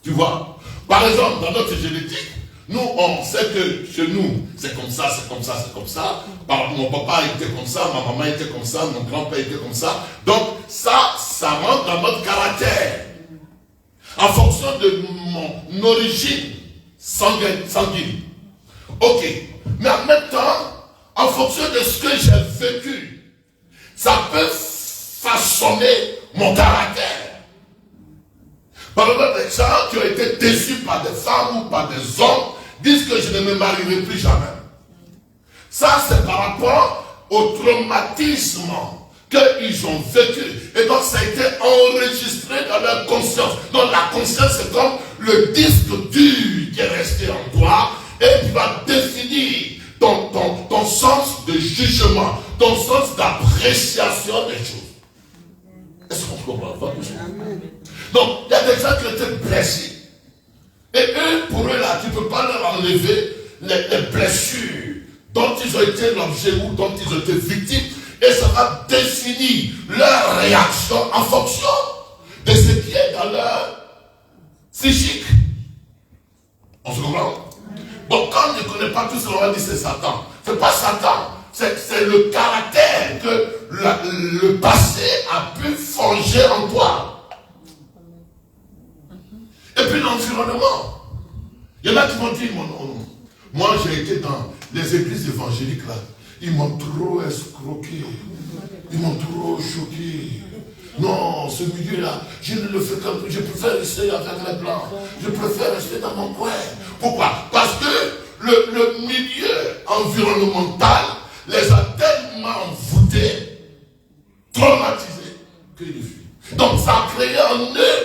Tu vois? Par exemple, dans notre génétique, nous, on sait que chez nous, c'est comme ça, c'est comme ça, c'est comme ça. Mon papa était comme ça, ma maman était comme ça, mon grand-père était comme ça. Donc, ça rentre dans notre caractère. En fonction de mon origine sanguine. Ok. Mais en même temps, en fonction de ce que j'ai vécu, ça peut façonner mon caractère. Par exemple, des gens qui ont été déçus par des femmes ou par des hommes disent que je ne me marierai plus jamais. Ça, c'est par rapport au traumatisme qu'ils ont vécu. Et donc, ça a été enregistré dans leur conscience. Donc, la conscience, c'est comme le disque dur qui est resté en toi et qui va définir ton sens de jugement, ton sens d'appréciation des choses. Est-ce qu'on comprend pas? Donc, il y a des gens qui ont été blessés. Et eux, pour eux là, tu ne peux pas leur enlever les blessures dont ils ont été l'objet ou dont ils ont été victimes. Et ça va définir leur réaction en fonction de ce qui est dans leur psychique. On se comprend? Donc, quand on ne connaît pas tout ce qu'on va dire, c'est Satan. Ce n'est pas Satan. C'est le caractère que le passé a pu forger en toi. Et puis l'environnement. Il y en a qui vont dire, moi j'ai été dans les églises évangéliques là, ils m'ont trop escroqué, ils m'ont trop choqué. Non, ce milieu-là, je ne le fréquente plus, je préfère rester avec les blancs, je préfère rester dans mon coin. Pourquoi? Parce que le milieu environnemental les a tellement voûtés, traumatisés, qu'ils fuient. Donc ça a créé en eux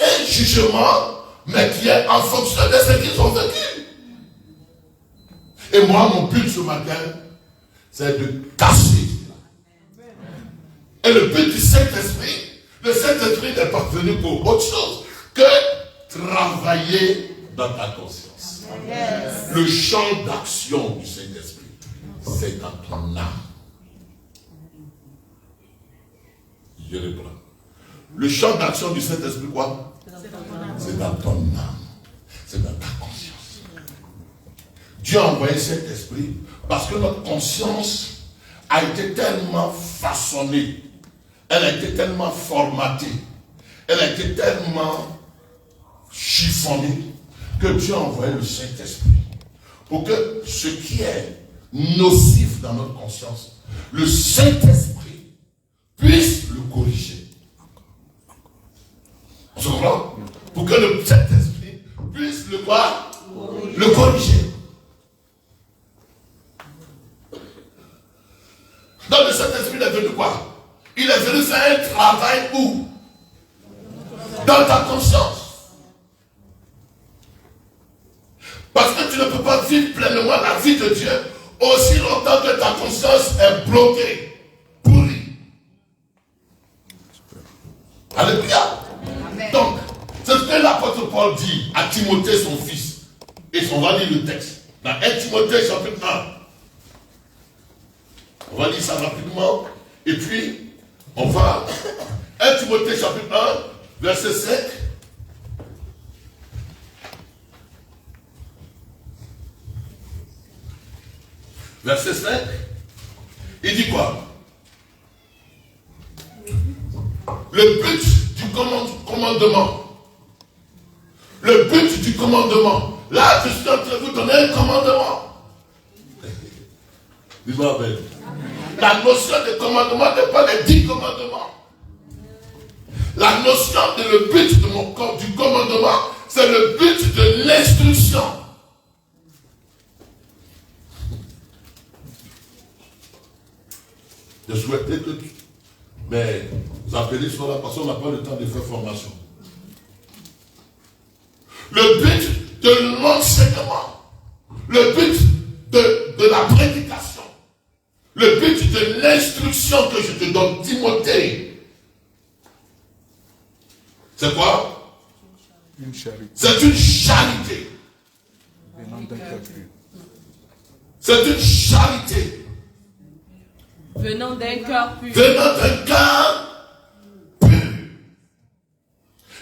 un jugement, mais qui est en fonction de ce qu'ils ont vécu. Et moi, mon but ce matin, c'est de casser. Et le but du Saint-Esprit, le Saint-Esprit n'est pas venu pour autre chose que travailler dans ta conscience. Yes. Le champ d'action du Saint-Esprit, c'est dans ton âme. Je reprends. Le champ d'action du Saint-Esprit, quoi? C'est dans ton âme. C'est dans ta conscience. Dieu a envoyé cet esprit parce que notre conscience a été tellement façonnée, elle a été tellement formatée, elle a été tellement chiffonnée que Dieu a envoyé le Saint-Esprit pour que ce qui est nocif dans notre conscience, le Saint-Esprit puisse le corriger. On se comprend? Pour que le Saint-Esprit puisse le quoi? Le corriger. Donc le Saint-Esprit est venu quoi? Il est venu faire un travail où? Dans ta conscience. Parce que tu ne peux pas vivre pleinement la vie de Dieu aussi longtemps que ta conscience est bloquée, pourrie. Alléluia. Donc, c'est ce que l'apôtre Paul dit à Timothée, son fils. Et on va lire le texte. Dans 1 Timothée chapitre 1. On va lire ça rapidement. Et puis, on va. 1 Timothée chapitre 1, verset 5. Verset 5. Il dit quoi? Le but du commandement. Le but du commandement. Là, je suis en train de vous donner un commandement. Dis-moi amen. La notion de commandement n'est pas les 10 commandements. La notion de le but du commandement, c'est le but de l'instruction. Je souhaitais que mais vous appelez sur la parce qu'on n'a pas le temps de faire formation. Le but de l'enseignement, le but de la prédication, le but de l'instruction que je te donne, Timothée, c'est quoi? Une charité. C'est une charité. Venant d'un cœur pur. C'est une charité. Venant d'un cœur pur. Venant d'un cœur pur.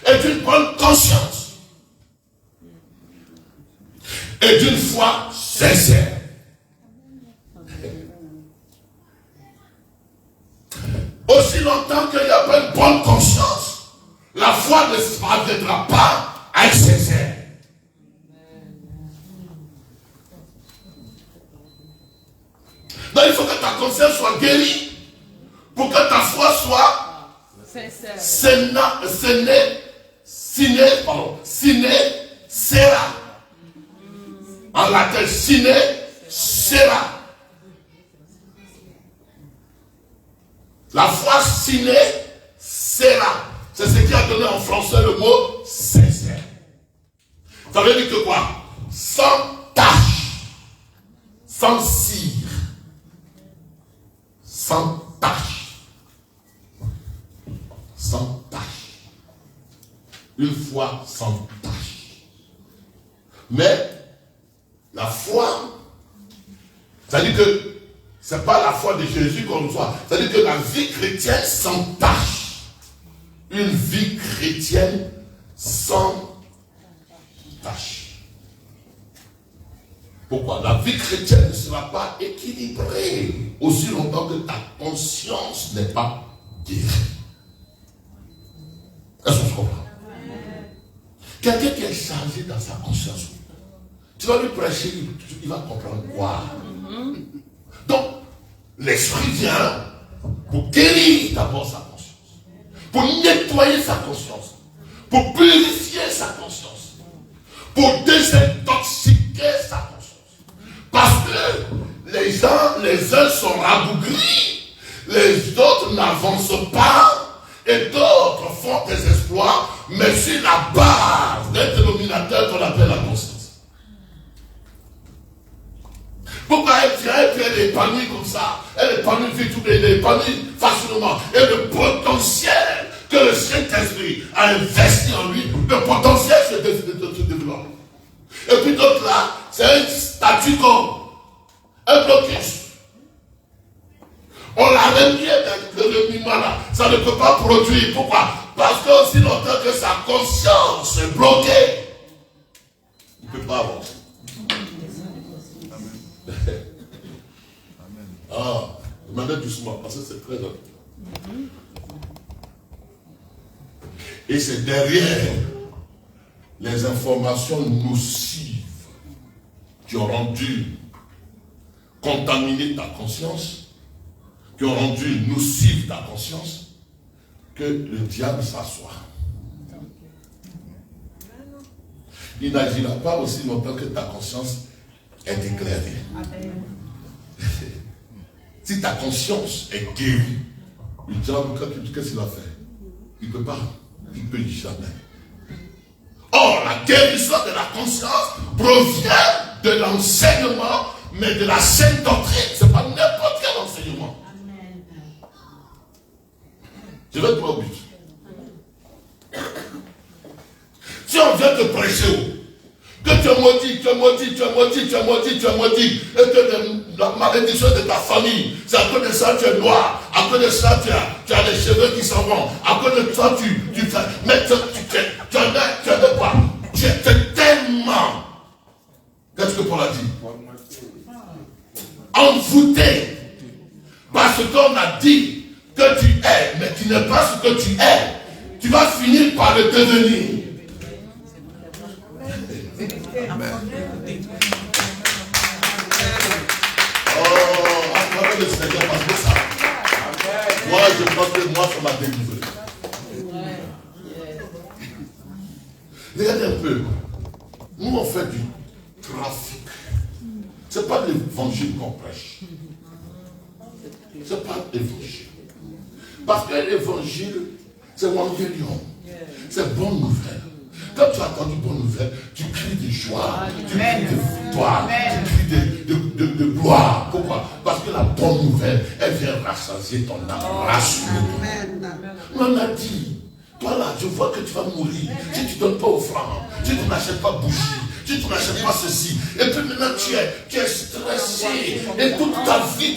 Et d'une bonne conscience. Et d'une foi sincère. Aussi longtemps qu'il n'y a pas une bonne conscience, la foi ne parviendra pas à être sincère. Donc il faut que ta conscience soit guérie pour que ta foi soit sincère. Sera. En latin, sera. La foi sera. C'est ce qui a donné en français le mot sincère. Ça veut dire que quoi? Sans tache, sans cire, sans tache, sans tache. Une foi sans tache. Mais la foi, c'est-à-dire que ce n'est pas la foi de Jésus qu'on reçoit. C'est-à-dire que la vie chrétienne sans tache. Une vie chrétienne sans tache. Pourquoi? La vie chrétienne ne sera pas équilibrée aussi longtemps que ta conscience n'est pas guérie. Est-ce qu'on se comprend? Quelqu'un qui est chargé dans sa conscience, tu vas lui prêcher, il va comprendre quoi? Donc, l'esprit vient pour guérir d'abord sa conscience, pour nettoyer sa conscience, pour purifier sa conscience, pour désintoxiquer sa conscience. Parce que les uns sont rabougris, les autres n'avancent pas, et d'autres font des exploits, mais sur la base d'un dénominateur qu'on appelle la conscience. Pourquoi elle vient, et puis elle est épanouie comme ça? Elle est épanouie vite, elle est épanouie facilement. Et le potentiel que le Saint-Esprit a investi en lui, le potentiel se développe. Et puis d'autres là, c'est un statu quo, un blocus. On l'a remis le mima là, ça ne peut pas produire. Pourquoi? Parce que aussi longtemps que sa conscience est bloquée, il ne peut pas avancer. Ah, demandez doucement, parce que c'est très important. Et c'est derrière les informations nocives qui ont rendu contaminée ta conscience, qui ont rendu nocive ta conscience, que le diable s'assoit. Il n'agira pas aussi longtemps que ta conscience est éclairée. Si ta conscience est guérie, le diable, qu'est-ce qu'il va faire? Il ne peut pas. Il ne peut jamais. Or, la guérison de la conscience provient de l'enseignement, mais de la sainte doctrine. Ce n'est pas n'importe quel enseignement. Je vais te prendre au but. Si on vient te prêcher, que tu es maudit, tu es maudit, tu es maudit, tu es maudit, tu es maudit, et que la malédiction de ta famille, c'est à cause de ça tu es noir, à cause de ça tu as les cheveux qui s'en vont, à cause de ça tu fais, mais tu as de quoi? Tu es tellement, qu'est-ce que Paul a dit? Envoûté, parce qu'on a dit que tu es, mais tu n'es pas ce que tu es, tu vas finir par le devenir. Amen. Oh, acclamez le Seigneur parce que ça. Moi, je pense que moi, ça m'a délivré. Regardez un peu. Nous, on fait du trafic. Ce n'est pas l'évangile qu'on prêche. Ce n'est pas l'évangile. Parce que l'évangile, c'est l'évangélion. C'est bonne nouvelle. Quand tu as entendu bonne nouvelle, tu cries de joie, tu cries de victoire, tu cries de gloire. Pourquoi? Parce que la bonne nouvelle, elle vient rassasier ton âme, rassurer ton âme. On a dit, toi là, je vois que tu vas mourir. Si tu ne donnes pas offrande, si tu n'achètes pas bougie, si tu n'achètes pas ceci, et puis maintenant tu es stressé, et toute ta vie,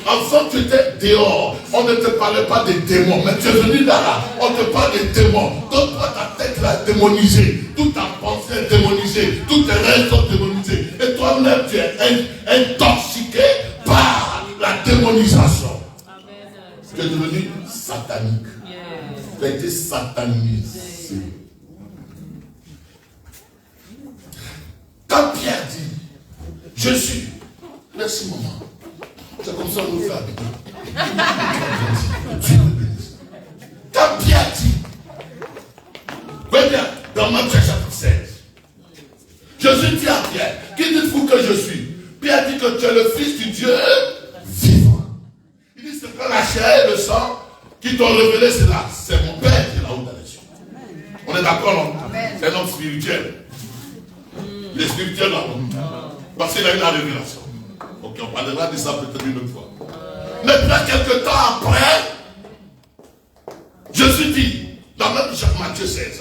enfant tu étais dehors, on ne te parlait pas des démons, mais tu es venu là, on te parle des démons, donc toi ta tête là est démonisée, toute ta pensée est démonisée, tous tes rêves sont démonisés, et toi-même tu es intoxiqué par la démonisation. Tu es devenu satanique, tu as été satanisé. Quand Pierre dit, je suis, merci maman, c'est comme ça qu'on nous fait habiter. Dieu me bénisse. Quand Pierre dit, voyez bien, dans Matthieu chapitre 16, Jésus dit à Pierre, qui dites-vous que je suis? Pierre dit que tu es le fils du Dieu vivant. Il dit, c'est pas la chair et le sang qui t'ont révélé cela. C'est mon Père qui est là-haut dans les cieux. On est d'accord, non? C'est un homme spirituel. Il est spirituel là-haut. Parce qu'il a eu la révélation. Ok, on parlera de ça peut-être une autre fois. Maintenant, quelques temps après, Jésus dit, dans même Matthieu 16,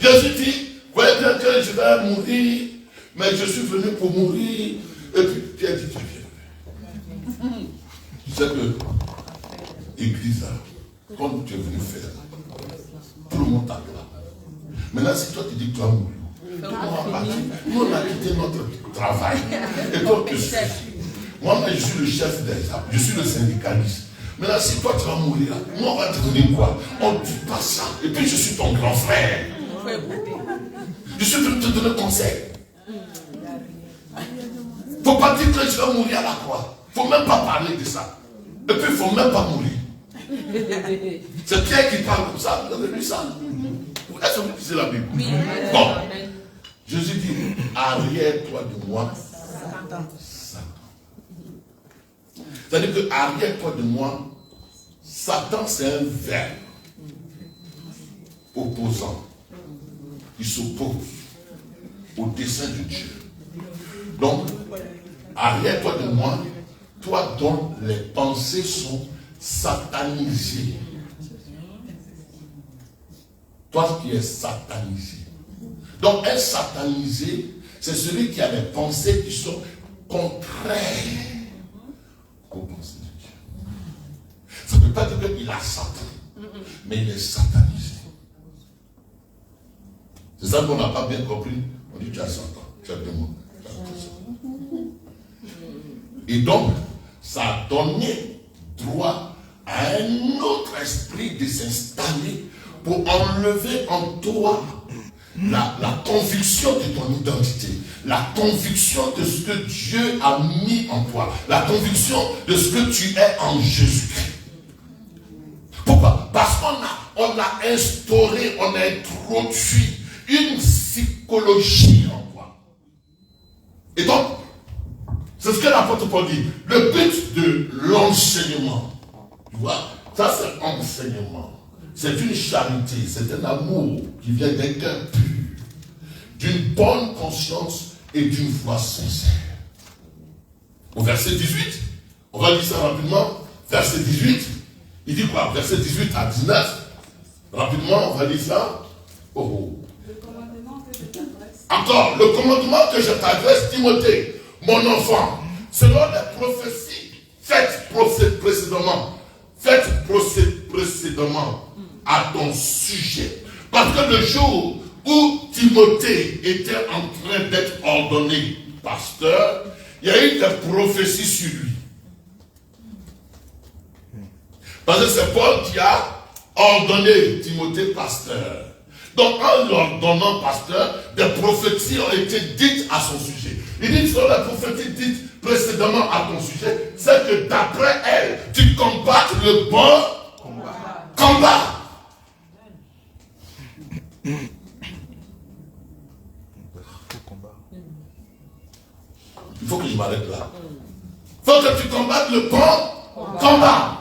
Jésus dit, voyez bien que je vais mourir, mais je suis venu pour mourir. Et puis Pierre dit, tu viens. Tu sais que l'église là, quand tu es venu faire, tout le monde t'acclame. Maintenant, si toi tu dis que tu vas mourir, nous on a quitté notre travail. Et donc je suis. Moi, je suis le chef des armes. Je suis le syndicaliste. Maintenant, si toi tu vas mourir, moi on va te donner quoi? On ne dit pas ça. Et puis je suis ton grand frère. Je suis venu te donner conseil. Il ne faut pas dire que je vais mourir à la croix. Il ne faut même pas parler de ça. Et puis il ne faut même pas mourir. C'est Pierre qui parle comme ça. Vous avez lu ça? Est-ce que vous lisez la Bible? Oui. Bon. Jésus dit, arrière-toi de moi, Satan. C'est-à-dire que arrière-toi de moi, Satan c'est un verbe opposant. Il s'oppose au dessein de Dieu. Donc, arrière-toi de moi, toi dont les pensées sont satanisées. Toi qui es satanisé. Donc, un satanisé, c'est celui qui a des pensées qui sont contraires aux pensées de Dieu. Ça ne veut pas dire qu'il a Satan, mais il est satanisé. C'est ça qu'on n'a pas bien compris. On dit tu as Satan, tu as le démon. Et donc, ça a donné droit à un autre esprit de s'installer pour enlever en toi la conviction de ton identité, la conviction de ce que Dieu a mis en toi, la conviction de ce que tu es en Jésus-Christ. Pourquoi? Parce qu'on a instauré, on a introduit une psychologie en toi. Et donc, c'est ce que l'apôtre Paul dit. Le but de l'enseignement, tu vois, ça c'est enseignement. C'est une charité, c'est un amour qui vient d'un cœur pur, d'une bonne conscience et d'une foi sincère. Au verset 18, on va lire ça rapidement. Verset 18, il dit quoi? Verset 18 à 19, rapidement, on va lire ça. Oh. Encore, le commandement que je t'adresse, Timothée, mon enfant, selon les prophéties faites précédemment à ton sujet. Parce que le jour où Timothée était en train d'être ordonné pasteur, il y a eu des prophéties sur lui. Parce que c'est Paul qui a ordonné Timothée pasteur. Donc, en l'ordonnant pasteur, des prophéties ont été dites à son sujet. Il dit sur les prophéties dites précédemment à ton sujet, c'est que d'après elle, tu combattes le bon combat. Il faut que je m'arrête là. Il faut que tu combattes le bon combat.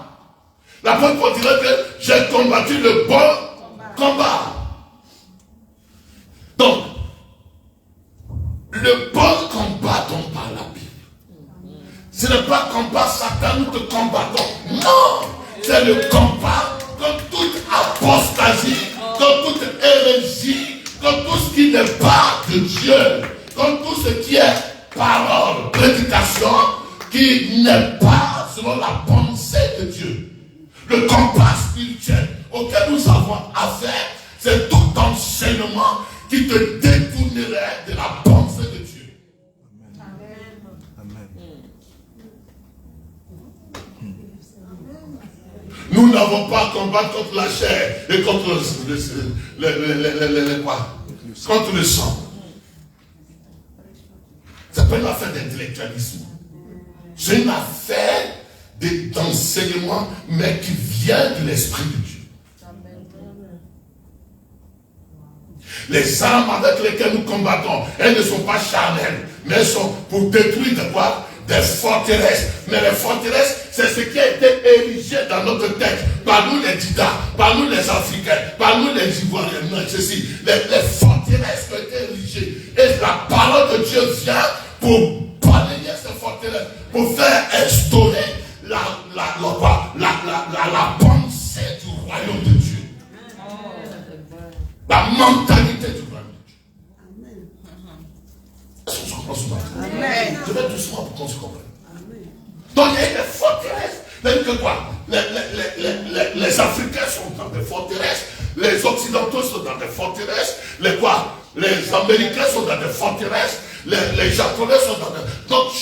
L'apôtre Paul dirait que j'ai combattu le bon combat. Donc, le bon combat dont parle la Bible, ce n'est pas combat Satan, nous te combattons. Non, c'est le combat contre toute apostasie, contre toute hérésie, contre tout ce qui n'est pas de Dieu, contre tout ce qui est parole, prédication, qui n'est pas selon la pensée de Dieu. Le combat spirituel auquel nous avons affaire, c'est tout enseignement qui te détournerait de la pensée de Dieu. Amen. Nous n'avons pas à combattre contre la chair et contre contre le sang. C'est pas une affaire d'intellectualisme. C'est une affaire d'enseignement, mais qui vient de l'Esprit de Dieu. Les armes avec lesquelles nous combattons, elles ne sont pas charnelles, mais elles sont pour détruire de quoi? Des forteresses. Mais les forteresses, c'est ce qui a été érigé dans notre tête, par nous les Dida, par nous les Africains, par nous les Ivoiriens, non, ceci. Les forteresses qui ont été érigées. Et la parole de Dieu vient pour balayer ces forteresses, pour faire instaurer la pensée du royaume de Dieu. La mentalité du royaume de Dieu. Est-ce qu'on se comprend ce matin? Je vais doucement pour qu'on se comprenne. Donc il y a des forteresses. Même que quoi? Les Africains sont dans des forteresses, les Occidentaux sont dans des forteresses, les Américains sont dans des forteresses, les Japonais sont dans des... Donc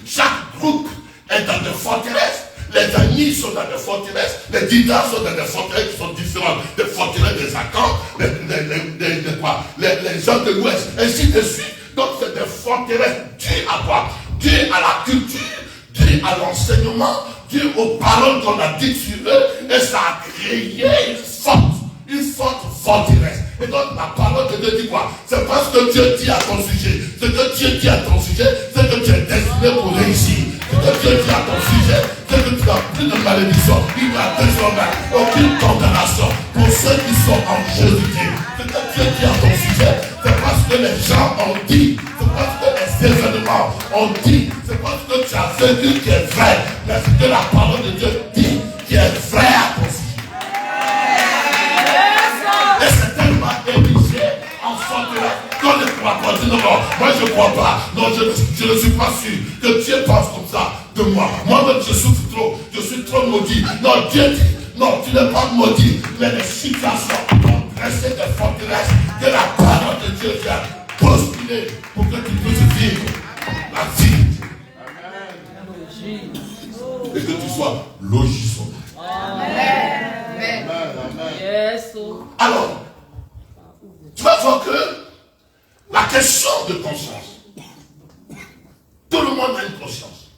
chaque groupe est dans des forteresses. Les Anis sont dans des forteresses, les Didas sont dans des forteresses qui sont différentes, des forteresses des Akans, les gens de l'Ouest, ainsi de suite. Donc c'est des forteresses dues à quoi? Dues à la culture, dues à l'enseignement, dues aux paroles qu'on a dites sur eux, et ça a créé une forte forteresse. Et donc la parole de Dieu dit quoi? C'est parce que Dieu dit à ton sujet. Ce que Dieu dit à ton sujet, c'est que tu es destiné pour réussir. Ce que Dieu dit à ton sujet, c'est que tu n'as plus de malédiction. Il n'y a désormais aucune condamnation pour ceux qui sont en Jésus-Christ. Ce que Dieu dit à ton sujet, c'est parce que les gens ont dit, c'est parce que les événements ont dit, c'est parce que tu as vécu qui est vrai. Mais ce que la parole de Dieu dit qui est vrai à ton sujet. Et c'est tellement érigé en forteresse qu'on ne croit pas. Non, moi je ne crois pas. Non, je ne suis pas sûr que Dieu pense comme ça de moi. Moi-même je souffre trop. Je suis trop maudit. Non, Dieu dit, non, tu n'es pas maudit. Mais les situations ont dressé des forteresses que la parole de Dieu vient bousculer pour que tu puisses vivre la vie. Et que tu sois logissant. Amen. Yes. Alors, tu vas voir que la question de conscience, tout le monde a une conscience.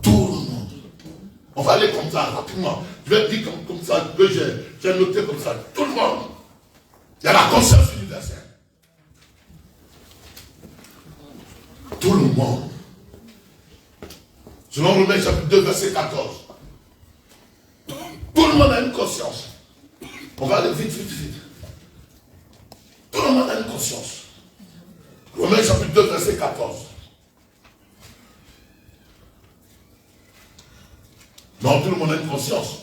Tout le monde. On va aller comme ça, rapidement. Je vais dire comme ça, que j'ai noté comme ça. Tout le monde. Il y a la conscience universelle. Tout le monde. Selon Romains chapitre 2, verset 14. Tout le monde a une conscience. On va aller vite. Tout le monde a une conscience. Romains chapitre 2, verset 14. Non, tout le monde a une conscience.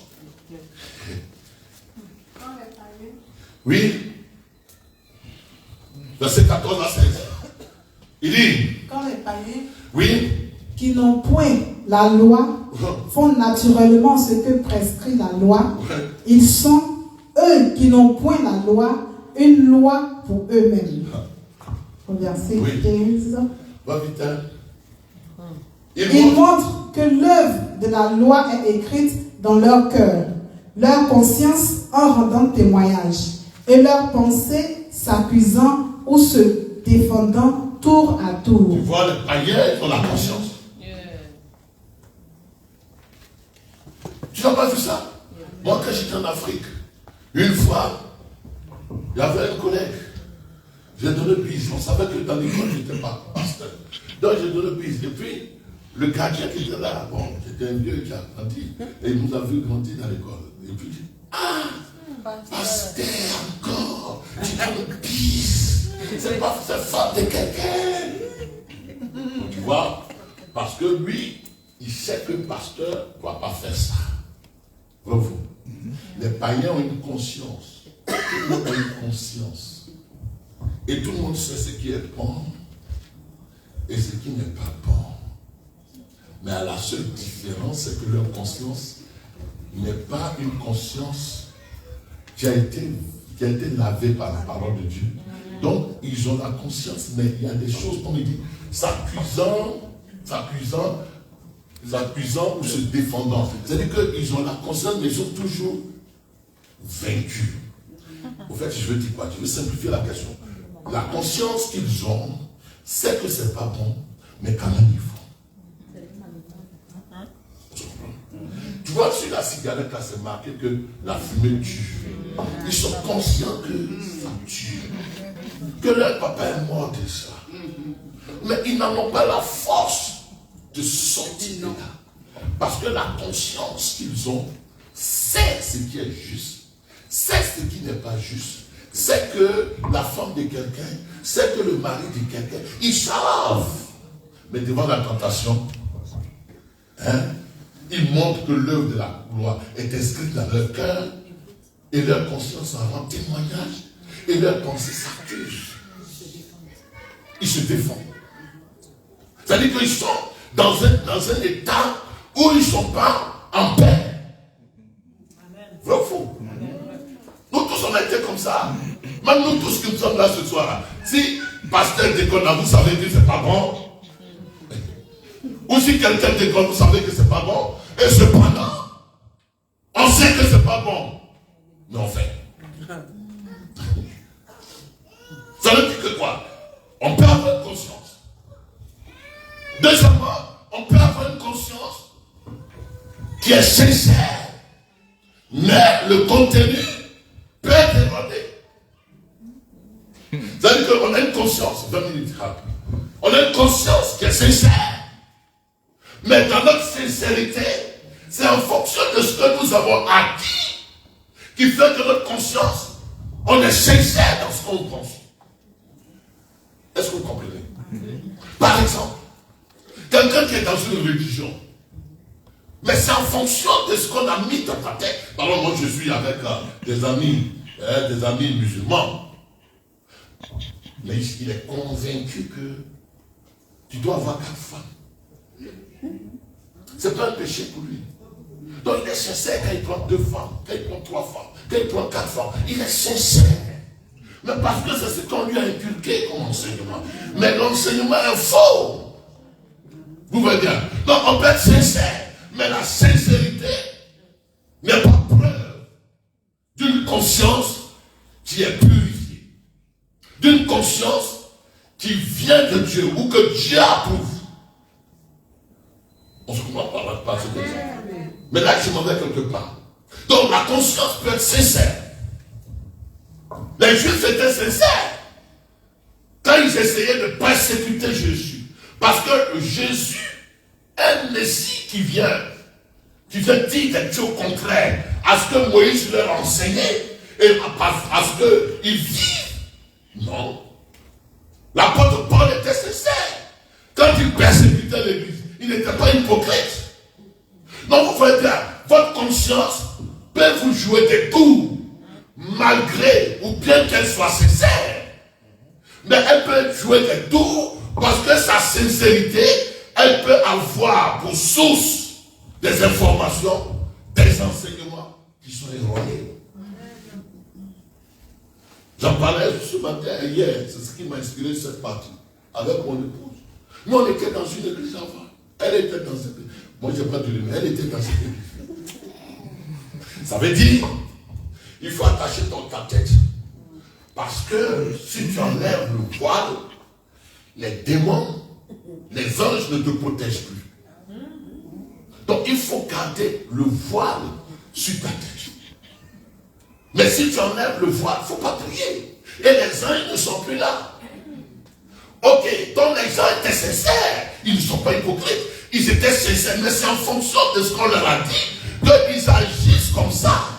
Oui. Verset 14 à 16. Il dit. Quand les païens, oui, qui n'ont point la loi, font naturellement ce que prescrit la loi, ils sont, eux qui n'ont point la loi, une loi pour eux-mêmes. Au verset 15. Va vite, hein. Il montre que l'œuvre de la loi est écrite dans leur cœur, leur conscience en rendant témoignage, et leurs pensées s'accusant ou se défendant tour à tour. Tu vois, les païens ont la conscience. Tu n'as pas vu ça? Moi, quand j'étais en Afrique, une fois, il y avait un collègue. J'ai donné bise. On savait que dans l'école, je n'étais pas pasteur. Donc, j'ai donné bise. Et puis, le gardien qui était là, bon, c'était un vieux qui a grandi. Et il nous a vu grandir dans l'école. Et puis, il dit, ah, pasteur encore, tu donnes bise. C'est pas femme de quelqu'un. Tu vois? Parce que lui, il sait que le pasteur ne doit pas faire ça. Vous. Les païens ont une conscience. Tout le monde a une conscience. Et tout le monde sait ce qui est bon et ce qui n'est pas bon. Mais la seule différence, c'est que leur conscience n'est pas une conscience qui a été lavée par la parole de Dieu. Donc, ils ont la conscience, mais il y a des choses, comme il dit, s'accusant ou se défendant. C'est-à-dire qu'ils ont la conscience, mais ils sont toujours vaincus. Au fait, je veux dire quoi? Je veux simplifier la question. La conscience qu'ils ont, c'est que c'est pas bon, mais quand même ils font. Tu vois, sur la cigarette, là, c'est marqué que la fumée tue. Ils sont conscients que ça tue. Que leur papa est mort de ça. Mais ils n'en ont pas la force de sortir de là. Parce que la conscience qu'ils ont, c'est ce qui est juste. C'est ce qui n'est pas juste. C'est que la femme de quelqu'un, c'est que le mari de quelqu'un, ils savent. Mais devant la tentation, ils montrent que l'œuvre de la loi est inscrite dans leur cœur et leur conscience en rend témoignage et leur pensée s'accuse. Ils se défendent. C'est-à-dire qu'ils sont dans un état où ils ne sont pas en paix. Vrai ou faux? Nous tous on a été comme ça. Même nous tous qui sommes là ce soir. Si pasteur déconne, vous savez que c'est pas bon. Ou si quelqu'un déconne, vous savez que c'est pas bon. Et cependant, on sait que c'est pas bon. Mais on fait. Ça veut dire que quoi? On peut avoir une conscience. Deuxièmement, on peut avoir une conscience qui est sincère. Mais le contenu peut être érodé. C'est-à-dire qu'on a une conscience, 20 minutes rapide. On a une conscience qui est sincère. Mais dans notre sincérité, c'est en fonction de ce que nous avons acquis qui fait que notre conscience, on est sincère dans ce qu'on pense. Est-ce que vous comprenez? Par exemple, quelqu'un qui est dans une religion, mais c'est en fonction de ce qu'on a mis dans ta tête. Par exemple, moi je suis avec des amis musulmans. Mais il est convaincu que tu dois avoir 4 femmes. C'est pas un péché pour lui. Donc il est sincère quand il prend 2 femmes, quand il prend 3 femmes, quand il prend 4 femmes. Il est sincère. Mais parce que c'est ce qu'on lui a inculqué comme enseignement. Mais l'enseignement est faux. Vous voyez bien. Donc on peut être sincère. Mais la sincérité n'est pas preuve d'une conscience qui est purifiée. D'une conscience qui vient de Dieu ou que Dieu approuve. On se comprend par cet exemple. Mais là, je m'en vais quelque part. Donc la conscience peut être sincère. Les Juifs étaient sincères quand ils essayaient de persécuter Jésus. Parce que Jésus est un Messie qui vient dire des choses contraires à ce que Moïse leur a enseigné et à ce qu'ils vivent. Non. L'apôtre Paul était sincère. Quand il persécutait l'Église, il n'était pas hypocrite. Donc vous voyez bien, votre conscience peut vous jouer des tours, malgré ou bien qu'elle soit sincère. Mais elle peut jouer des tours parce que sa sincérité, elle peut avoir pour source des informations, des enseignements qui sont erronés. J'en parlais ce matin, hier, c'est ce qui m'a inspiré cette partie, avec mon épouse. Nous, on était dans une église avant. Elle était dans cette église. Moi, je n'ai pas de lui, mais elle était dans cette église. Ça veut dire, il faut attacher ta tête. Parce que si tu enlèves le voile, les démons, les anges ne te protègent plus. Donc il faut garder le voile sur ta tête. Mais si tu enlèves le voile, il ne faut pas prier. Et les anges ne sont plus là. Ok, donc les gens étaient sincères. Ils ne sont pas hypocrites. Ils étaient sincères, mais c'est en fonction de ce qu'on leur a dit qu'ils agissent comme ça.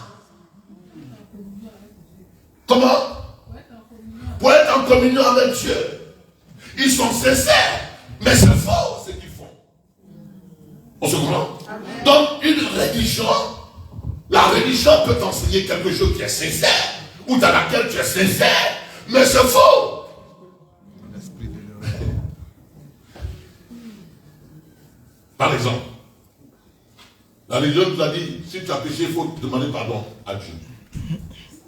Comment? Pour être en communion avec Dieu. Ils sont sincères, mais c'est faux ce qu'ils font. On se comprend? Donc une religion, la religion peut t'enseigner quelque chose qui est sincère, ou dans laquelle tu es sincère, mais c'est faux. Par exemple, la religion nous a dit, si tu as péché, il faut demander pardon à Dieu.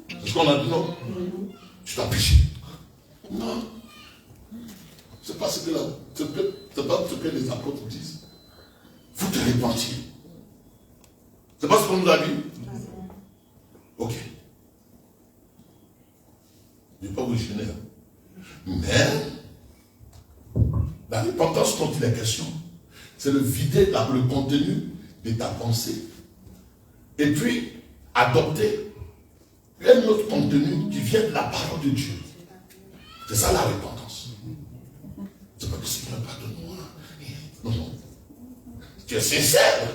C'est ce qu'on a dit, non? Tu as péché. Non. C'est pas ce que les apôtres disent. Il faut te repentir. C'est pas ce qu'on nous a dit? Ok. Je ne vais pas vous gêner. Mais, la repentance dont il est question, c'est de vider le contenu de ta pensée. Et puis, adopter un autre contenu qui vient de la parole de Dieu. C'est ça la repentance. C'est pas que Seigneur, pardonne-moi. Non, non. Tu es sincère.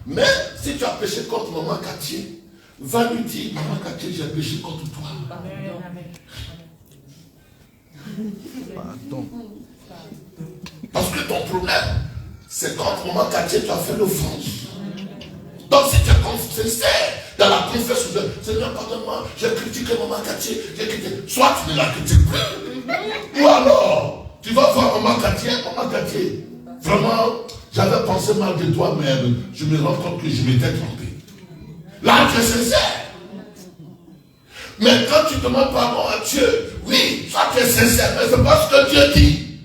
Mais si tu as péché contre maman Cathier, va lui dire, maman Cathier, j'ai péché contre toi. Pardon. Parce que ton problème, c'est contre maman Cathier, tu as fait l'offense. Donc si tu es sincère dans la confession de Seigneur, pardonne-moi, j'ai critiqué maman Cathier, j'ai critiqué. Soit tu ne la critiques plus, ou alors tu vas voir maman Cathier. Vraiment, j'avais pensé mal de toi, mais je me rends compte que je m'étais trompé. Là, tu es sincère. Mais quand tu demandes pardon à Dieu, oui, soit tu es sincère, mais c'est pas ce que Dieu dit.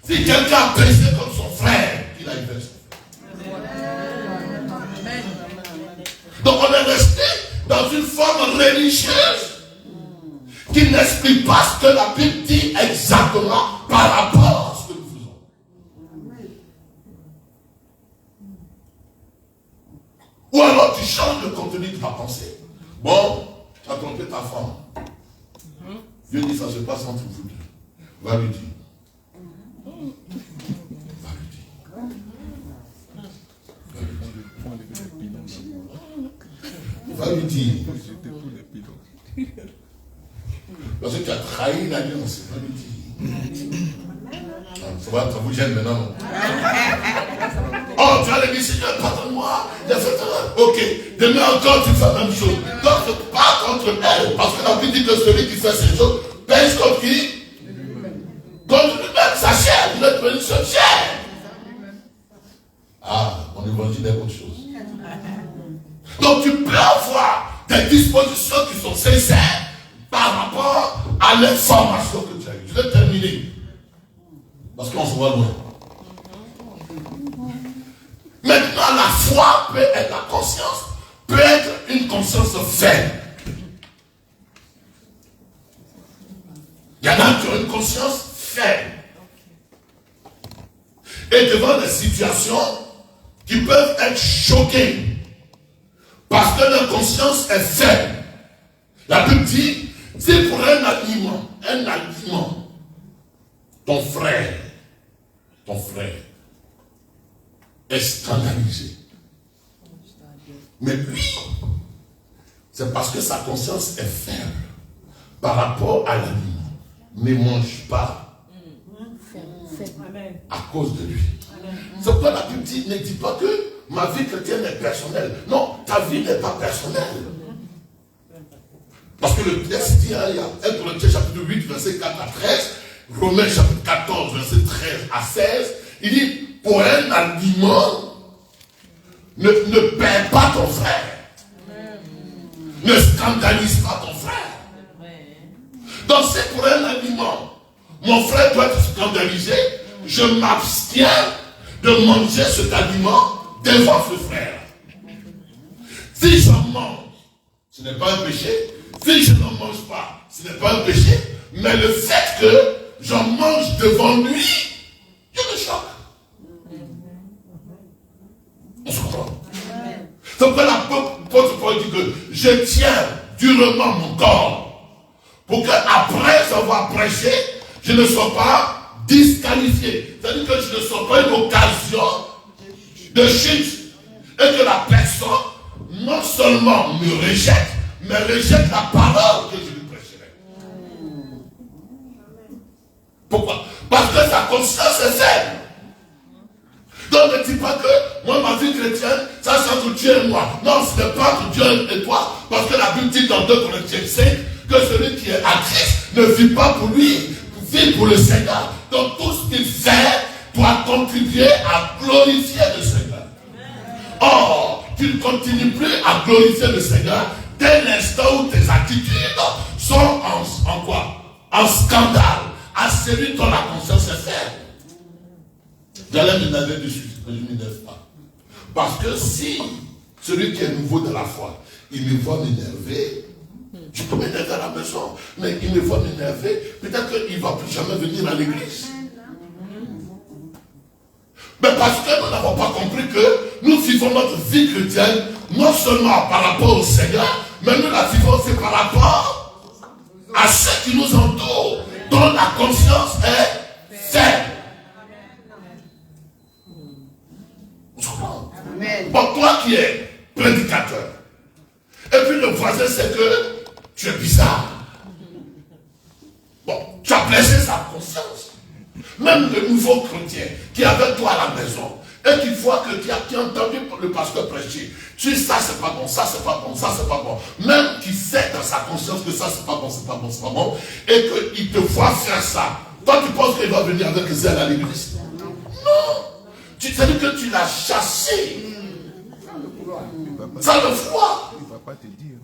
Si quelqu'un a péché comme son frère, il a fait ça. Donc on est resté dans une forme religieuse qui n'explique pas ce que la Bible dit exactement par rapport à ce que nous faisons. Ou alors tu changes le contenu de ta pensée. Bon, tu as trompé ta femme. Dieu dit ça se passe entre vous deux. Va lui dire. Va lui dire. Parce que tu as trahi l'alliance. Va lui dire. Ça vous gêne maintenant, non? Oh, tu vas lui dire, Seigneur, pardonne-moi. Ok, demain encore tu fais la même chose. Donc, pas contre elle. Parce que la Bible dit que celui qui fait ces choses pèse contre qui? Contre lui-même, sa chair. Vous êtes venu sur chair. Ah, mon évangile est autre chose. Donc tu peux avoir des dispositions qui sont sincères par rapport à l'information que tu as eue. Je vais terminer. Parce qu'on se voit loin. Maintenant, la foi peut être, la conscience peut être une conscience faible. Il y en a qui ont une conscience faible. Et devant des situations qui peuvent être choquées. Parce que leur conscience est faible. La Bible dit, c'est pour un aliment, ton frère est scandalisé. Mais lui, c'est parce que sa conscience est faible par rapport à l'aliment. Ne mange pas à cause de lui. C'est pourquoi la Bible dit, ne dit pas que ma vie chrétienne est personnelle. Non, ta vie n'est pas personnelle. Parce que le texte dit, il y a 1 Corinthiens chapitre 8, verset 4 à 13, Romains chapitre 14, verset 13 à 16, il dit, pour un aliment, ne perds pas ton frère. Ne scandalise pas ton frère. Donc c'est pour un aliment. Mon frère doit être scandalisé. Je m'abstiens de manger cet aliment devant ce frère. Si j'en mange ce n'est pas un péché. Si je n'en mange pas, ce n'est pas un péché. Mais le fait que j'en mange devant lui, je me choque. On se comprend. C'est pourquoi l'apôtre Paul dit que je tiens durement mon corps pour qu'après avoir prêché, je ne sois pas disqualifié. C'est-à-dire que je ne sois pas une occasion de chute et que la personne non seulement me rejette, mais rejette la parole que je lui prêcherai. Pourquoi? Parce que sa conscience est faible. Donc ne dis pas que moi, ma vie chrétienne, ça c'est entre Dieu et moi. Non, ce n'est pas entre Dieu et toi. Parce que la Bible dit dans 2 Corinthiens 5 que celui qui est à Christ ne vit pas pour lui, vit pour le Seigneur. Donc tout ce qu'il fait doit contribuer à glorifier le Seigneur. Or, tu ne continues plus à glorifier le Seigneur dès l'instant où tes attitudes sont en quoi? En scandale à celui dont la conscience est faible. J'allais m'énerver dessus, mais je ne m'énerve pas. Parce que si celui qui est nouveau de la foi, il me voit m'énerver, je peux m'énerver à la maison, mais il me voit m'énerver, peut-être qu'il ne va plus jamais venir à l'église. Mais parce que nous n'avons pas compris que nous vivons notre vie chrétienne, non seulement par rapport au Seigneur, mais nous la vivons aussi par rapport à ceux qui nous entourent, dont la conscience est faible. Amen. Bon, toi qui es prédicateur, et puis le voisin sait que tu es bizarre. Bon, tu as blessé sa conscience. Même le nouveau chrétien qui est avec toi à la maison, et qui voit que tu as entendu le pasteur prêcher, tu dis ça c'est pas bon, ça c'est pas bon, ça c'est pas bon. Même qui sait dans sa conscience que ça c'est pas bon, c'est pas bon, c'est pas bon, et qu'il te voit faire ça. Toi tu penses qu'il va venir avec zèle à l'église? Non. C'est-à-dire que tu l'as chassé. Ça le foi. Il ne va pas te dire.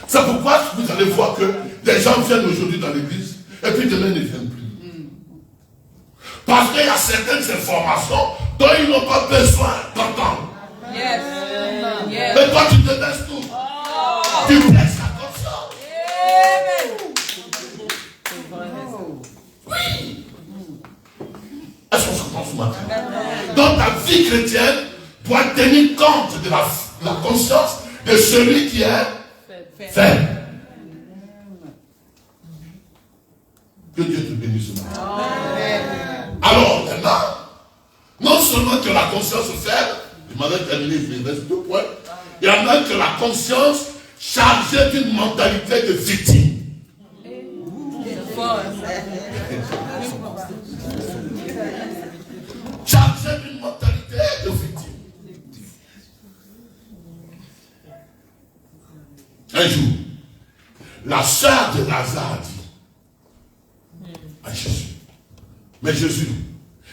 C'est pourquoi vous allez voir que des gens viennent aujourd'hui dans l'église et puis demain ils ne viennent plus. Parce qu'il y a certaines informations dont ils n'ont pas besoin d'entendre. Yes. Yes. Mais toi tu te laisses tout. Tu blesses la conscience. Oui. Est-ce qu'on se comprend ce matin? Donc ta vie chrétienne doit tenir compte de la conscience de celui qui est faible. Que Dieu te bénisse ce matin. Alors maintenant, non seulement que la conscience est faible, je m'avais terminé, il me reste 2 points. Il y en a que la conscience chargée d'une mentalité de victime. Chargée d'une mentalité de victime. Un jour, la sœur de Lazare dit à Jésus, mais Jésus,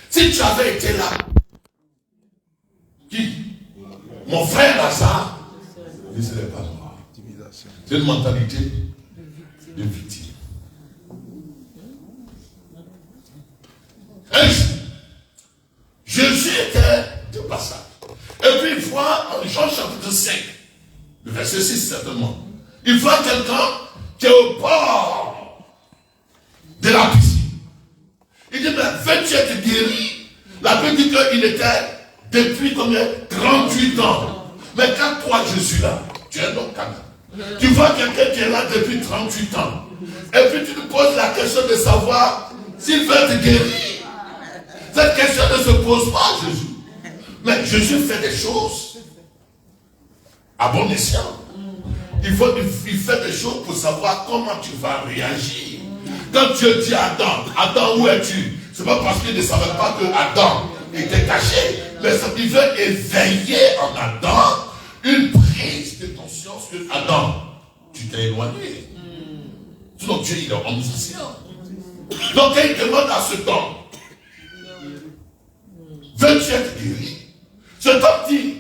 si tu avais été là, qui? Mon frère Lazare, il ne serait pas mort. C'est une mentalité de victime. Un jour, Jésus était de passage. Et puis il voit en Jean chapitre 5, le verset 6 certainement, il voit quelqu'un qui est au bord de la piscine. Il dit, mais veux-tu être guéri? La Bible dit qu'il était depuis combien? 38 ans. Mais quand toi je suis là, tu es un homme quand même. Tu vois quelqu'un qui est là depuis 38 ans. Et puis tu lui poses la question de savoir s'il veut te guérir. Cette question ne se pose pas à Jésus. Mais Jésus fait des choses à bon escient. Il fait des choses pour savoir comment tu vas réagir. Quand Dieu dit à Adam, Adam, où es-tu? Ce n'est pas parce qu'il ne savait pas que Adam était caché, mais il veut éveiller en Adam une prise de conscience que Adam, tu t'es éloigné. Sinon Dieu, il est omniscient. Donc il demande à cet homme, veux-tu être guéri? Cet homme dit,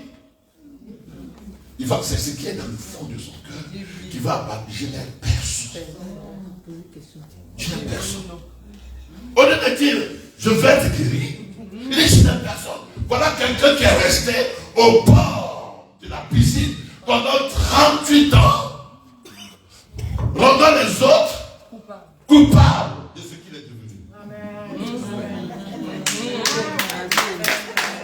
c'est ce qui est dans le fond de son cœur qui va abattre. Je n'ai personne. Je n'ai personne. Au lieu de dire, je vais être guéri, il dit, je n'ai personne. Voilà quelqu'un qui est resté au bord de la piscine pendant 38 ans, rendant les autres coupables de ce qu'il est devenu.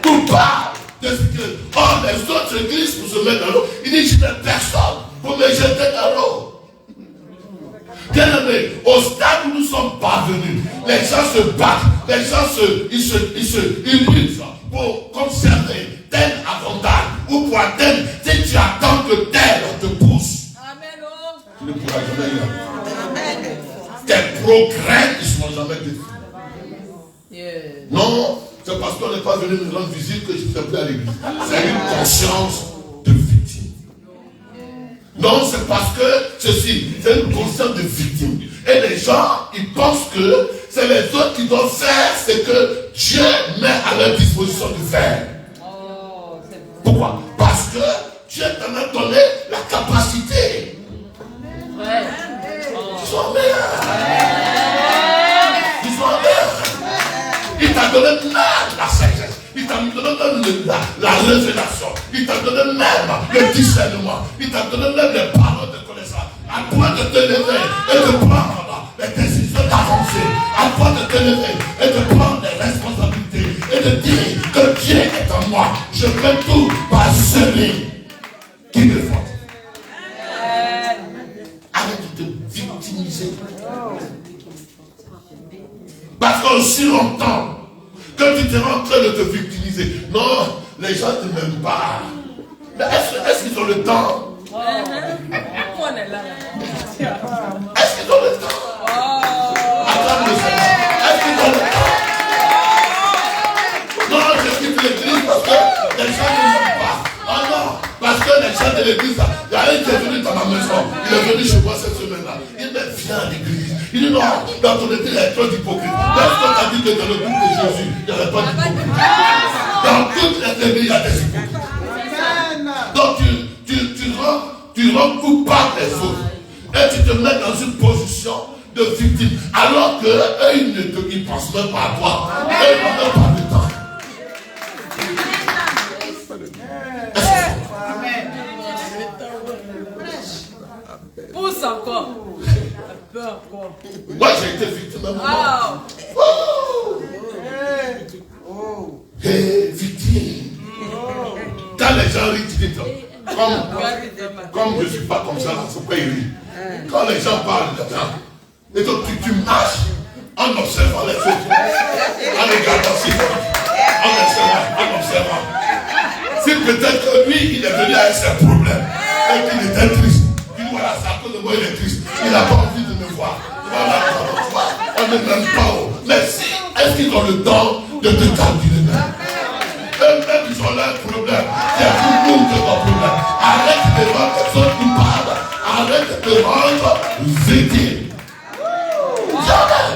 Coupable de ce qu'il est. Or, les autres églises pour se mettre dans l'eau, il dit, je n'ai personne pour me jeter dans l'eau. Bien-aimé, au stade où nous sommes parvenus, les gens se battent, les gens ils luttent pour conserver tel avantage ou pour atteindre. Si tu attends que tel te pousse, tu ne pourras jamais y arriver. Tes progrès ne seront jamais définis. Non, c'est parce qu'on n'est pas venu nous rendre visite que je ne fais plus à l'église. C'est une conscience de victime. Non, c'est parce que ceci, c'est une conscience de victime. Et les gens, ils pensent que c'est les autres qui doivent faire ce que Dieu met à leur disposition de faire. Pourquoi? Parce que Dieu t'en a donné la capacité. Ils sont en l'air. Ils sont en l'air. Il t'a donné même la sagesse. Il t'a donné même la révélation. Il t'a donné même le discernement. Il t'a donné même les paroles de connaissance. À point de te lever et de prendre les décisions d'avancer. À point de te lever et de prendre les responsabilités. Et de dire que Dieu est en moi. Je fais tout par celui qui me force. Arrête de te victimiser. Parce qu'aussi longtemps que tu t'es en train de te victimiser, non, les gens ne m'aiment pas. Mais est-ce qu'ils ont le temps? Est-ce qu'ils ont le temps? Attends, est-ce qu'ils ont le temps? Non, je quitte l'église parce que les gens ne m'aiment pas. Oh non, parce que les gens de l'église, il y a un qui est venu dans ma maison, il est venu chez moi cette semaine-là. Il me vient à l'église. Il dit non, dans ton église, il y a trop d'hypocrites. Est-ce qu'on t'a dit que dans le groupe de Jésus, il n'y avait pas d'hypocrites? Dans toutes les églises, il y a des hypocrites. Donc tu rends coupable les autres. Et tu te mets dans une position de victime. Alors qu'eux, ils ne pensent même pas à toi. Eux, ils n'ont même pas de temps. Pousse encore. Moi, j'ai été victime à un moment. Victime. Quand les gens rient, tu dis, comme je ne suis pas comme ça, là, c'est pas rire. Quand les gens parlent de ça, et donc tu marches en observant les autres, en regardant si en observant. Si peut-être que lui, il est venu avec ses problèmes, et qu'il était triste, il dit voilà, c'est à cause de moi, il est triste, il n'a pas envie de me voir. Voilà, on ne m'aime pas. Mais si, est-ce qu'ils ont le temps de te calculer même? Eux-mêmes, ils ont leurs problèmes. C'est plus lourd que ton problème. Arrête de rendre les autres coupables. Arrête de te rendre victime. Jamais.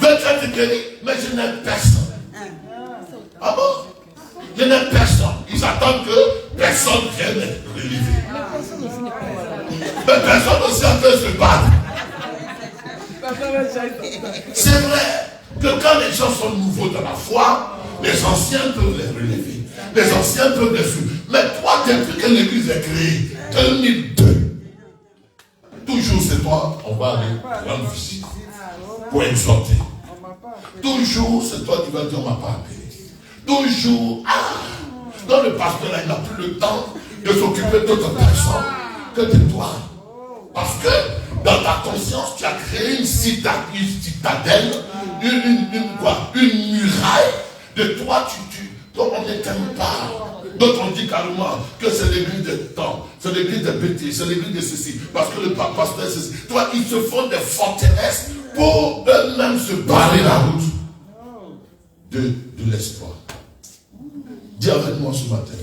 Veux-tu être guéri? Mais je n'ai personne. Ah bon? Je n'ai personne. Ils attendent que personne vienne les relever. Mais personne aussi en train de se battre. C'est vrai que quand les gens sont nouveaux dans la foi, les anciens peuvent les relever. Les anciens peuvent les suivre. Mais toi, depuis que l'église est créée, 2002, toujours c'est toi, on va aller rendre visite pour exhorter. Toujours c'est toi qui vas dire on m'a pas appelé. Toujours, dans le pasteur là, il n'a plus le temps de s'occuper d'autres personnes que de toi. Parce que dans ta conscience, tu as créé une citadelle, une muraille de toi, dont on ne t'aime pas. D'autres on dit carrément que c'est l'église de temps, c'est l'église de bêtises, c'est l'église de ceci, parce que le pasteur est ceci. Toi, ils se font des forteresses pour eux-mêmes se barrer la route de l'espoir. Dis avec moi ce matin.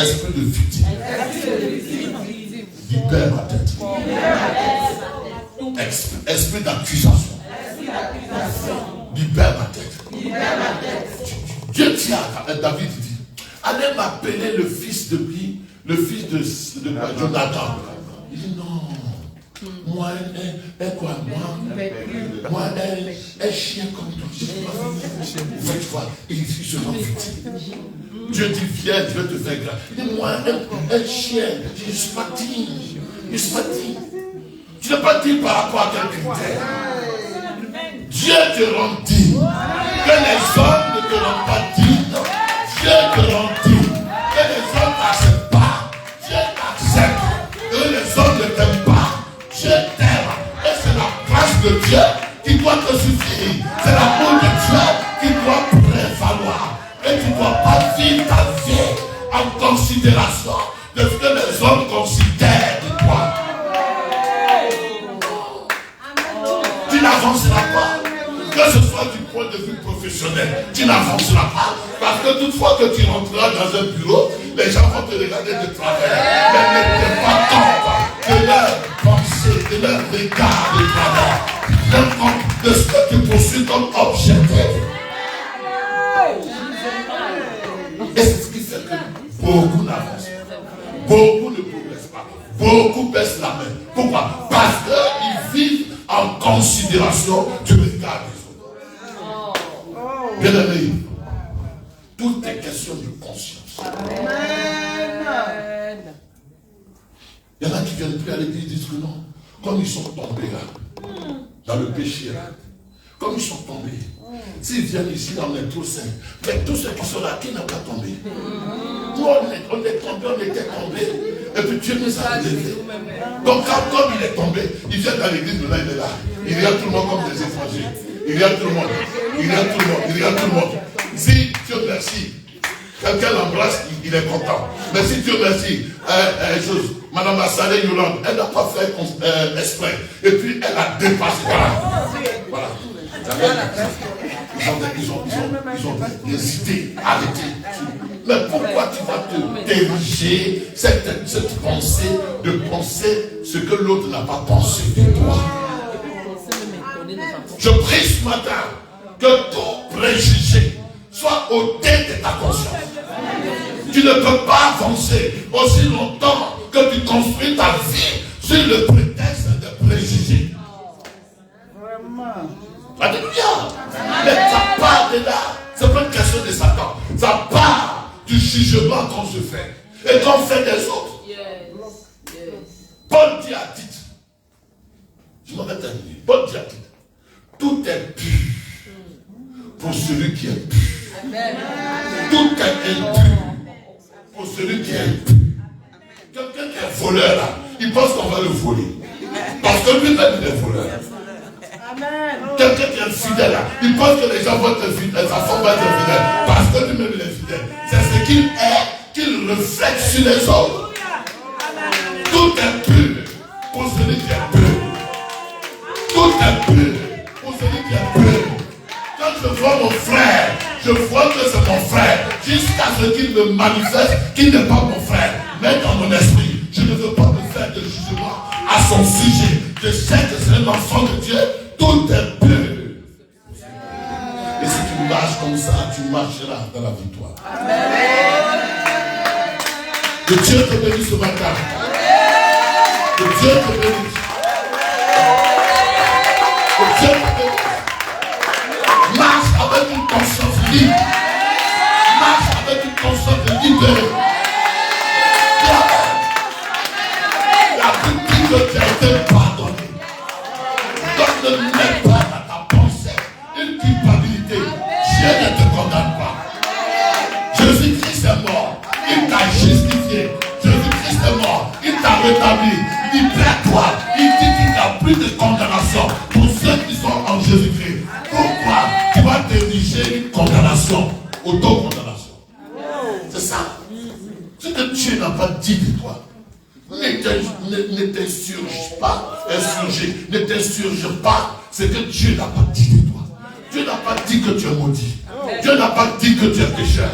Esprit de victime. Libère ma tête. Esprit d'accusation. Libère ma tête. Dieu tient à David, il dit, allez m'appeler le fils de qui? Le fils de Jonathan. Il dit non. Moi, un chien comme toi. Vous faites quoi? Il se rend victime. Dieu dit, viens, je vais te faire grâce. Dis-moi, un chien, je suis pas digne. Je suis pas digne. Tu n'es pas digne par rapport à quel critère. Dieu te rend digne. Que les hommes ne te rendent pas digne. Dieu te rend digne. Que les hommes n'acceptent pas. Dieu t'accepte. Que les hommes ne t'aiment pas. Dieu t'aime. Et c'est la grâce de Dieu qui doit te suffire. C'est l'amour de Dieu qui doit prévaloir. Et tu ne dois pas vivre ta vie en considération de ce que les hommes considèrent de toi. Tu n'avanceras pas. Que ce soit du point de vue professionnel, tu n'avanceras pas. Parce que toutefois que tu rentreras dans un bureau, les gens vont te regarder de travers. Mais ne t'es pas compte de leur pensée, de leur regard de travers. Tiens compte de ce que tu poursuis comme objectif. Et c'est ce qui fait que beaucoup n'avancent pas. Beaucoup ne progressent pas. Beaucoup baissent la main. Pourquoi? Parce qu'ils vivent en considération du regard des autres. Bien aimé, tout est question de conscience. Amen. Il y en a qui viennent plus à l'église et disent que non. Comme ils sont tombés là, dans le péché là, comme ils sont tombés. S'ils viennent ici, on est tous saints. Mais tous ceux qui sont là, qui n'ont pas tombé? Nous, on est tombés, on était tombés. Et puis Dieu nous a relevés. Donc, comme il est tombé, il vient dans l'église, là, il est là. Il regarde tout le monde comme des étrangers. Il regarde tout le monde. Il regarde tout le monde. Il regarde tout le monde. Si Dieu merci, quelqu'un l'embrasse, il est content. Mais si Dieu merci, Madame Assalé Yolande, elle n'a pas fait exprès. Et puis, elle a dépassé. Voilà. Ils ont hésité, arrêté. Mais pourquoi tu vas te diriger cette pensée de penser ce que l'autre n'a pas pensé de toi? Je prie ce matin que tout préjugé soit ôté de ta conscience. Tu ne peux pas avancer aussi longtemps que tu construis ta vie sur le prétexte de préjugés. Alléluia. Mais ça part de là. C'est pas une question de Satan. Ça part du jugement qu'on se fait et qu'on fait des autres. Paul dit à Tite, je m'en vais terminer. Paul dit à Tite, tout est pur pour celui qui est pur. Tout est impur pour celui qui est impur. Quelqu'un qui est voleur là, il pense qu'on va le voler. Parce que lui-même il est voleur. Quelqu'un qui est fidèle là, il pense que les gens vont être fidèles, sa femme va être fidèle, parce que lui-même il est fidèle. C'est ce qu'il est, qu'il reflète sur les autres. Tout est pur pour celui qui est pur. Tout est pur pour celui qui est pur. Quand je vois mon frère, je vois que c'est mon frère, jusqu'à ce qu'il me manifeste qu'il n'est pas mon frère, mais dans mon esprit. Je ne veux pas me faire de jugement à son sujet. Je sais que c'est un enfant de Dieu. Tout est pur. Et si tu marches comme ça, tu marcheras dans la victoire. Amen. Que Dieu te bénisse ce matin. Que Dieu te bénisse. Que Dieu te bénisse. Marche avec une conscience libre. Marche avec une conscience libérée. La victime que tu as été pardonnée. Donc ne mets pas dans ta pensée une culpabilité. Dieu ne te condamne pas. Jésus-Christ est mort. Il t'a justifié. Jésus-Christ est mort. Il t'a rétabli. Libère-toi. Il dit qu'il n'y a plus de condamnation pour ceux qui sont en Jésus-Christ. Pourquoi tu vas diriger une condamnation, autocondamnation? C'est ça. Ce que Dieu n'a pas dit de toi. Ne t'insurge pas, ne t'insurge pas ce que Dieu n'a pas dit de toi. Dieu n'a pas dit que tu es maudit. Dieu n'a pas dit que tu es pécheur.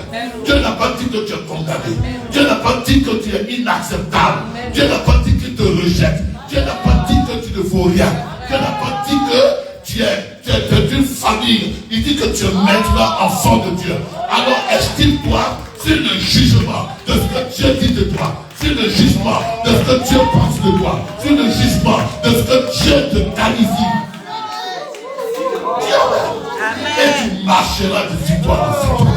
Dieu n'a pas dit que tu es condamné. Dieu n'a pas dit que tu es inacceptable. Dieu n'a pas dit qu'il te rejette. Dieu n'a pas dit que tu ne vaux rien. Dieu n'a pas dit que tu es d'une famille. Il dit que tu es maintenant enfant de Dieu. Alors estime-toi sur le jugement de ce que Dieu dit de toi. Sur le jugement de ce que Dieu pense de toi. Sur le jugement de ce Dieu te qualifie. Et tu marcheras de victoire en victoire.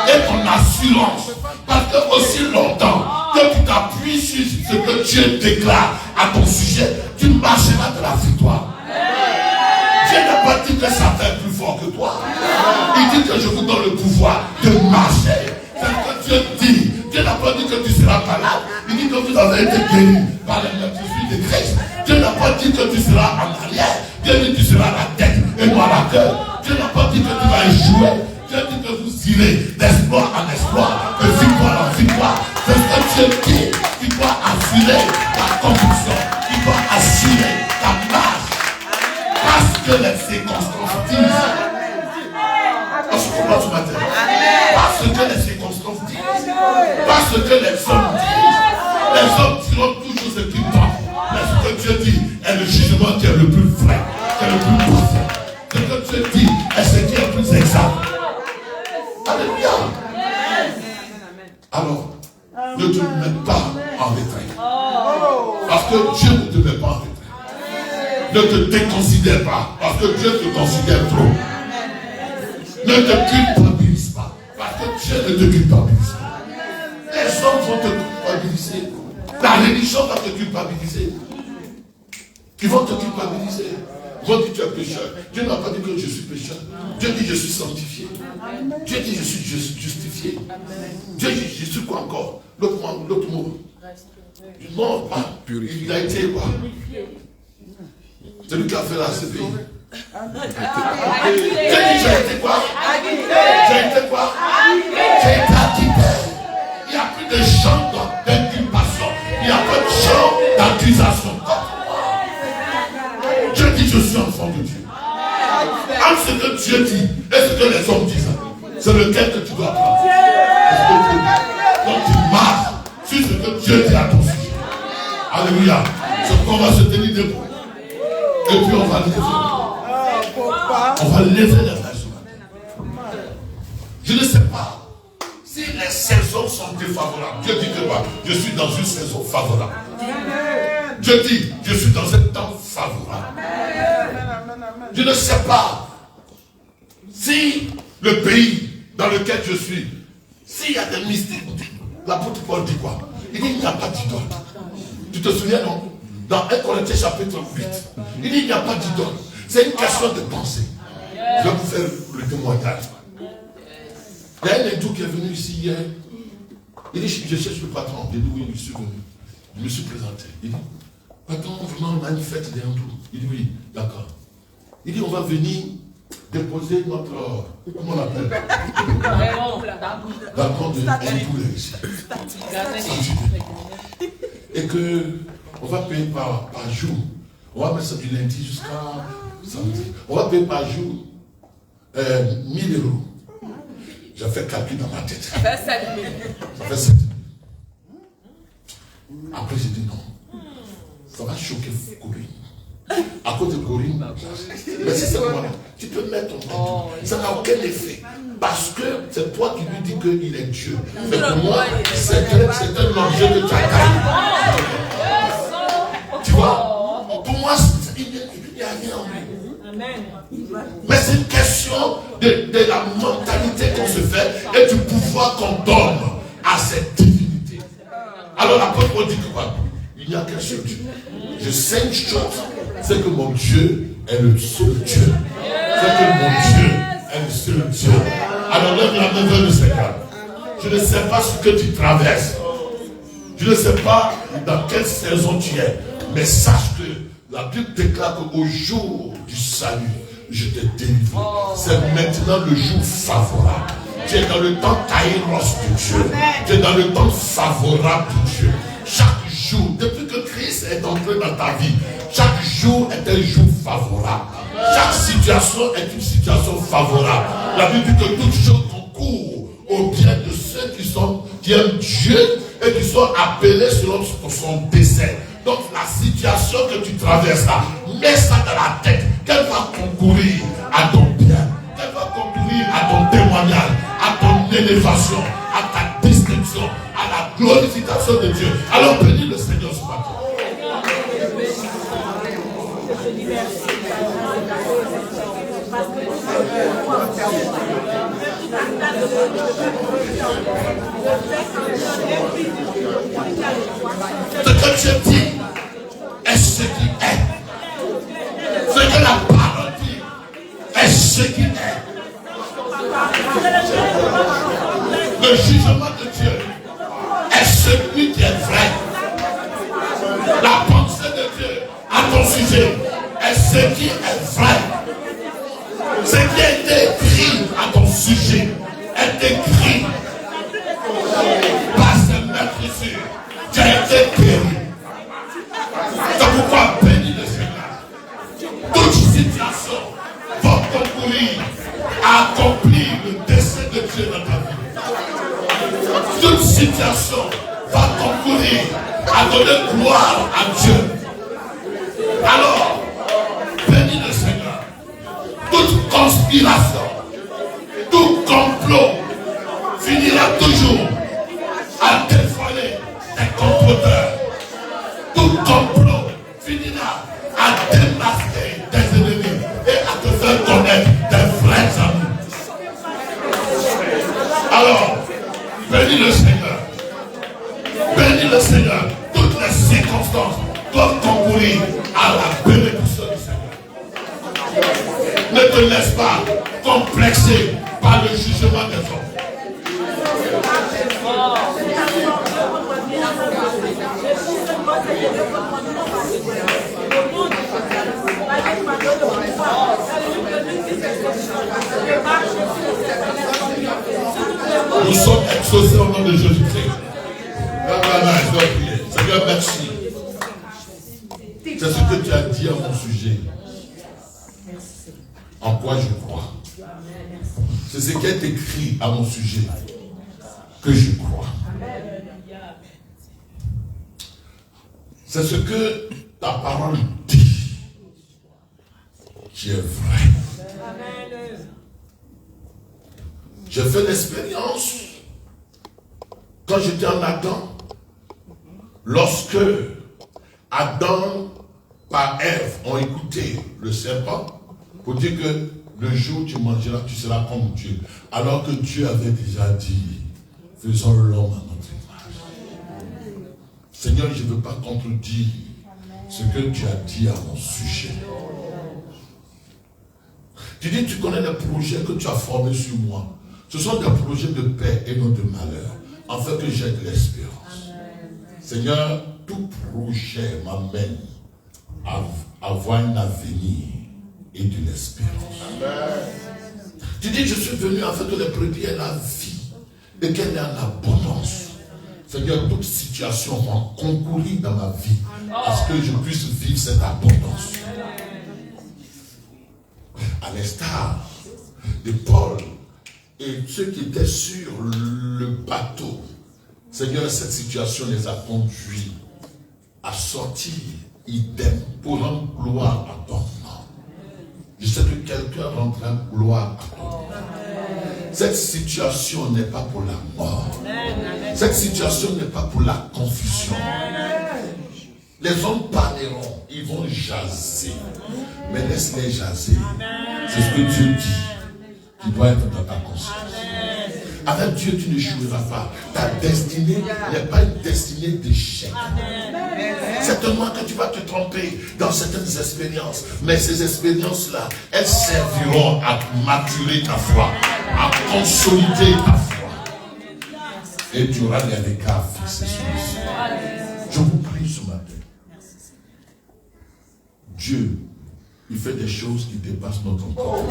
Et ton assurance, parce que aussi longtemps que tu t'appuies sur ce que Dieu déclare à ton sujet, tu marcheras de la victoire. Dieu n'a pas dit que ça fait plus fort que toi. Il dit que je vous donne le pouvoir de marcher. C'est ce que Dieu dit. Dieu n'a pas dit que tu seras malade. Il dit que vous avez été guéri par la l'esprit de Christ. Dieu n'a pas dit que tu seras en arrière. Dieu dit que tu seras la tête et non la queue. Dieu n'a pas dit que tu vas échouer. Dieu dit que vous irez d'espoir en espoir, de victoire en victoire. C'est ce que Dieu dit. Il doit assurer ta conviction. Il doit assurer ta marche. Parce que les circonstances disent. Parce que tu m'attends. Parce que les circonstances disent. Parce que les hommes disent. Les hommes diront toujours ce qu'ils pensent. Mais ce que Dieu dit est le jugement qui est le plus vrai, qui est le plus parfait. Ce que Dieu dit est ce qui est le plus exact. Alléluia. Alors, ne te mets pas en retrait. Parce que Dieu ne te met pas en retrait. Ne te déconsidère pas. Parce que Dieu te considère trop. Ne te culpabilise pas. Parce que Dieu ne te culpabilise pas. Les hommes vont te culpabiliser. La religion va te culpabiliser. Ils vont te culpabiliser. Ils vont dire tu es pécheur. Dieu n'a pas dit que je suis pécheur. Dieu dit je suis sanctifié. Dieu dit je suis justifié. Dieu dit je suis quoi encore? L'autre mot. Non, pas. Il a été quoi? C'est lui qui a fait la CPI. Dieu dit j'ai été quoi? J'ai été quoi? J'ai été acquitté. Il n'y a plus de champ d'inculpation. Il n'y a pas de champ d'accusation. Dieu dit je suis enfant de Dieu. Entre ce que Dieu dit et ce que les hommes disent, c'est lequel que tu dois prendre. Donc tu marches sur ce que Dieu dit à ton sujet. Alléluia. Ce qu'on va se tenir debout. Et puis on va lever. On va lever les mains. Je ne sais pas si les saisons sont défavorables. Dieu dit que moi, je suis dans une saison favorable. Dieu dit, je suis dans un temps favorable. Je ne sais pas si le pays dans lequel je suis, s'il y a des mystiques, l'apôtre Paul dit quoi? Il dit il n'y a pas d'idole. Tu te souviens, non? Dans 1 Corinthiens chapitre 8, il dit il n'y a pas d'idole. C'est une question de pensée. Je vais vous faire le témoignage. Il y a un hindou qui est venu ici hier. Il dit je cherche le patron. J'ai dit oui, je suis venu. Je me suis présenté. Il dit patron, vraiment on a une fête des hindous. Il dit oui, d'accord. Il dit on va venir déposer notre, comment on appelle, d'accord, de hindou ici. Et que on va payer par jour. On va mettre ça du lundi jusqu'à samedi. On va payer par jour 1000 euros. J'ai fait calcul dans ma tête. Ça fait 7 000. Ça fait 7 000. Après j'ai dit non. Ça va choquer Corinne. À cause de Corinne. Mais si c'est moi, tu peux mettre ton nom. Ça n'a aucun effet. Parce que c'est toi qui lui dis qu'il est Dieu. Mais pour moi, c'est un objet de ta taille. Tu vois? Pour moi, il n'y a rien en lui. Mais c'est une question de la mentalité qu'on se fait et du pouvoir qu'on donne à cette divinité. Alors l'apôtre dit quoi? Il n'y a qu'un seul Dieu. Je sais une chose, c'est que mon Dieu est le seul Dieu. C'est que mon Dieu est le seul Dieu. Alors lève la main vers le Seigneur. Je ne sais pas ce que tu traverses. Je ne sais pas dans quelle saison tu es. Mais sache que la Bible déclare qu'au jour du salut, je te délivre. C'est maintenant le jour favorable. Tu es dans le temps kairos de Dieu. Tu es dans le temps favorable de Dieu. Chaque jour, depuis que Christ est entré dans ta vie, chaque jour est un jour favorable. Chaque situation est une situation favorable. La Bible dit que toute chose concourt au bien de ceux qui aiment Dieu et qui sont appelés selon son dessein. Donc la situation que tu traverses là, mets ça dans la tête, qu'elle va concourir à ton bien, qu'elle va concourir à ton témoignage, à ton élévation, à ta distinction, à la glorification de Dieu. Alors bénis le Seigneur ce matin. Ce que Dieu dit est ce qui est. Ce que la parole dit est ce qui est. Le jugement de Dieu est celui qui est vrai. La pensée de Dieu à ton sujet est ce qui est vrai. Ce qui a été écrit à ton sujet est écrit par ce meurtrissure. Tu as été guéri. C'est pourquoi bénis le Seigneur. Toute situation va concourir à accomplir le dessein de Dieu dans ta vie. Toute situation va concourir à donner gloire à Dieu. Alors, bénis le Seigneur. Toute conspiration, tout complot finira toujours à dévoiler des comploteurs. Tout complot finira à démasquer des ennemis et à te faire connaître des vrais amis. Alors, bénis le Seigneur. Bénis le Seigneur. Toutes les circonstances doivent concourir à la bénédiction du Seigneur. Ne te laisse pas complexer par le jugement des hommes. Nous sommes exaucés au nom de Jésus-Christ. Je dois prier. Seigneur, merci. C'est ce que tu as dit à mon sujet. En quoi je crois. C'est ce qui est écrit à mon sujet que je crois. C'est ce que ta parole dit qui est vrai. J'ai fait l'expérience quand j'étais en Adam, lorsque Adam par Ève ont écouté le serpent pour dire que le jour où tu mangeras, tu seras comme Dieu. Alors que Dieu avait déjà dit, faisons l'homme à notre image. Seigneur, je ne veux pas contredire ce que tu as dit à mon sujet. Tu dis, tu connais les projets que tu as formés sur moi. Ce sont des projets de paix et non de malheur, afin que j'aie de l'espérance. Seigneur, tout projet m'amène à avoir un avenir et de l'espérance. Tu dis, je suis venu afin que les brebis aient la vie et qu'elle ait en abondance. Seigneur, toute situation m'a concouru dans ma vie à ce que je puisse vivre cette abondance. À l'instar de Paul et ceux qui étaient sur le bateau, Seigneur, cette situation les a conduits à sortir idem pour rendre gloire à ton nom. Je sais que quelqu'un rendra gloire à ton nom. Cette situation n'est pas pour la mort. Cette situation n'est pas pour la confusion. Les hommes parleront, ils vont jaser. Mais laisse-les jaser. C'est ce que Dieu dit qui doit être dans ta conscience. Avec Dieu, tu ne joueras pas. Ta destinée n'est pas une destinée d'échec. Certainement que tu vas te tromper dans certaines expériences. Mais ces expériences-là, elles serviront à maturer ta foi, à consolider ta foi. Et tu auras les regards fixés sur le ciel. Je vous prie ce matin. Dieu, il fait des choses qui dépassent notre entendement.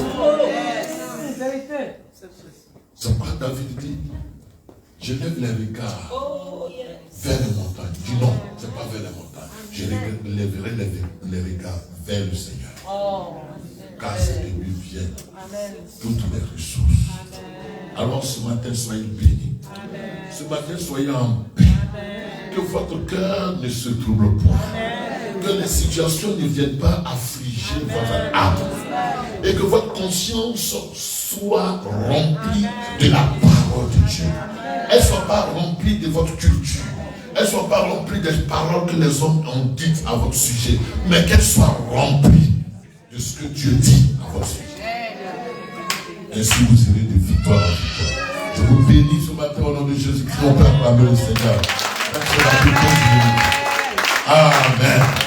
C'est pas David dit, je lève les regards vers les montagnes. Dis non, ce n'est pas vers les montagnes. Je lèverai les regards vers le Seigneur. Car c'est de lui viennent toutes les ressources. Alors ce matin, soyez bénis. Ce matin, soyez en paix. Que votre cœur ne se trouble point. Que les situations ne viennent pas affliger votre âme. Et que votre conscience soit remplie de la parole de Dieu. Elle ne soit pas remplie de votre culture. Elle ne soit pas remplie des paroles que les hommes ont dites à votre sujet. Mais qu'elle soit remplie de ce que Dieu dit à votre sujet. Ainsi vous irez de victoire en victoire. Je vous bénis ce matin au nom de Jésus-Christ. On peut acclamer le Seigneur. Amen.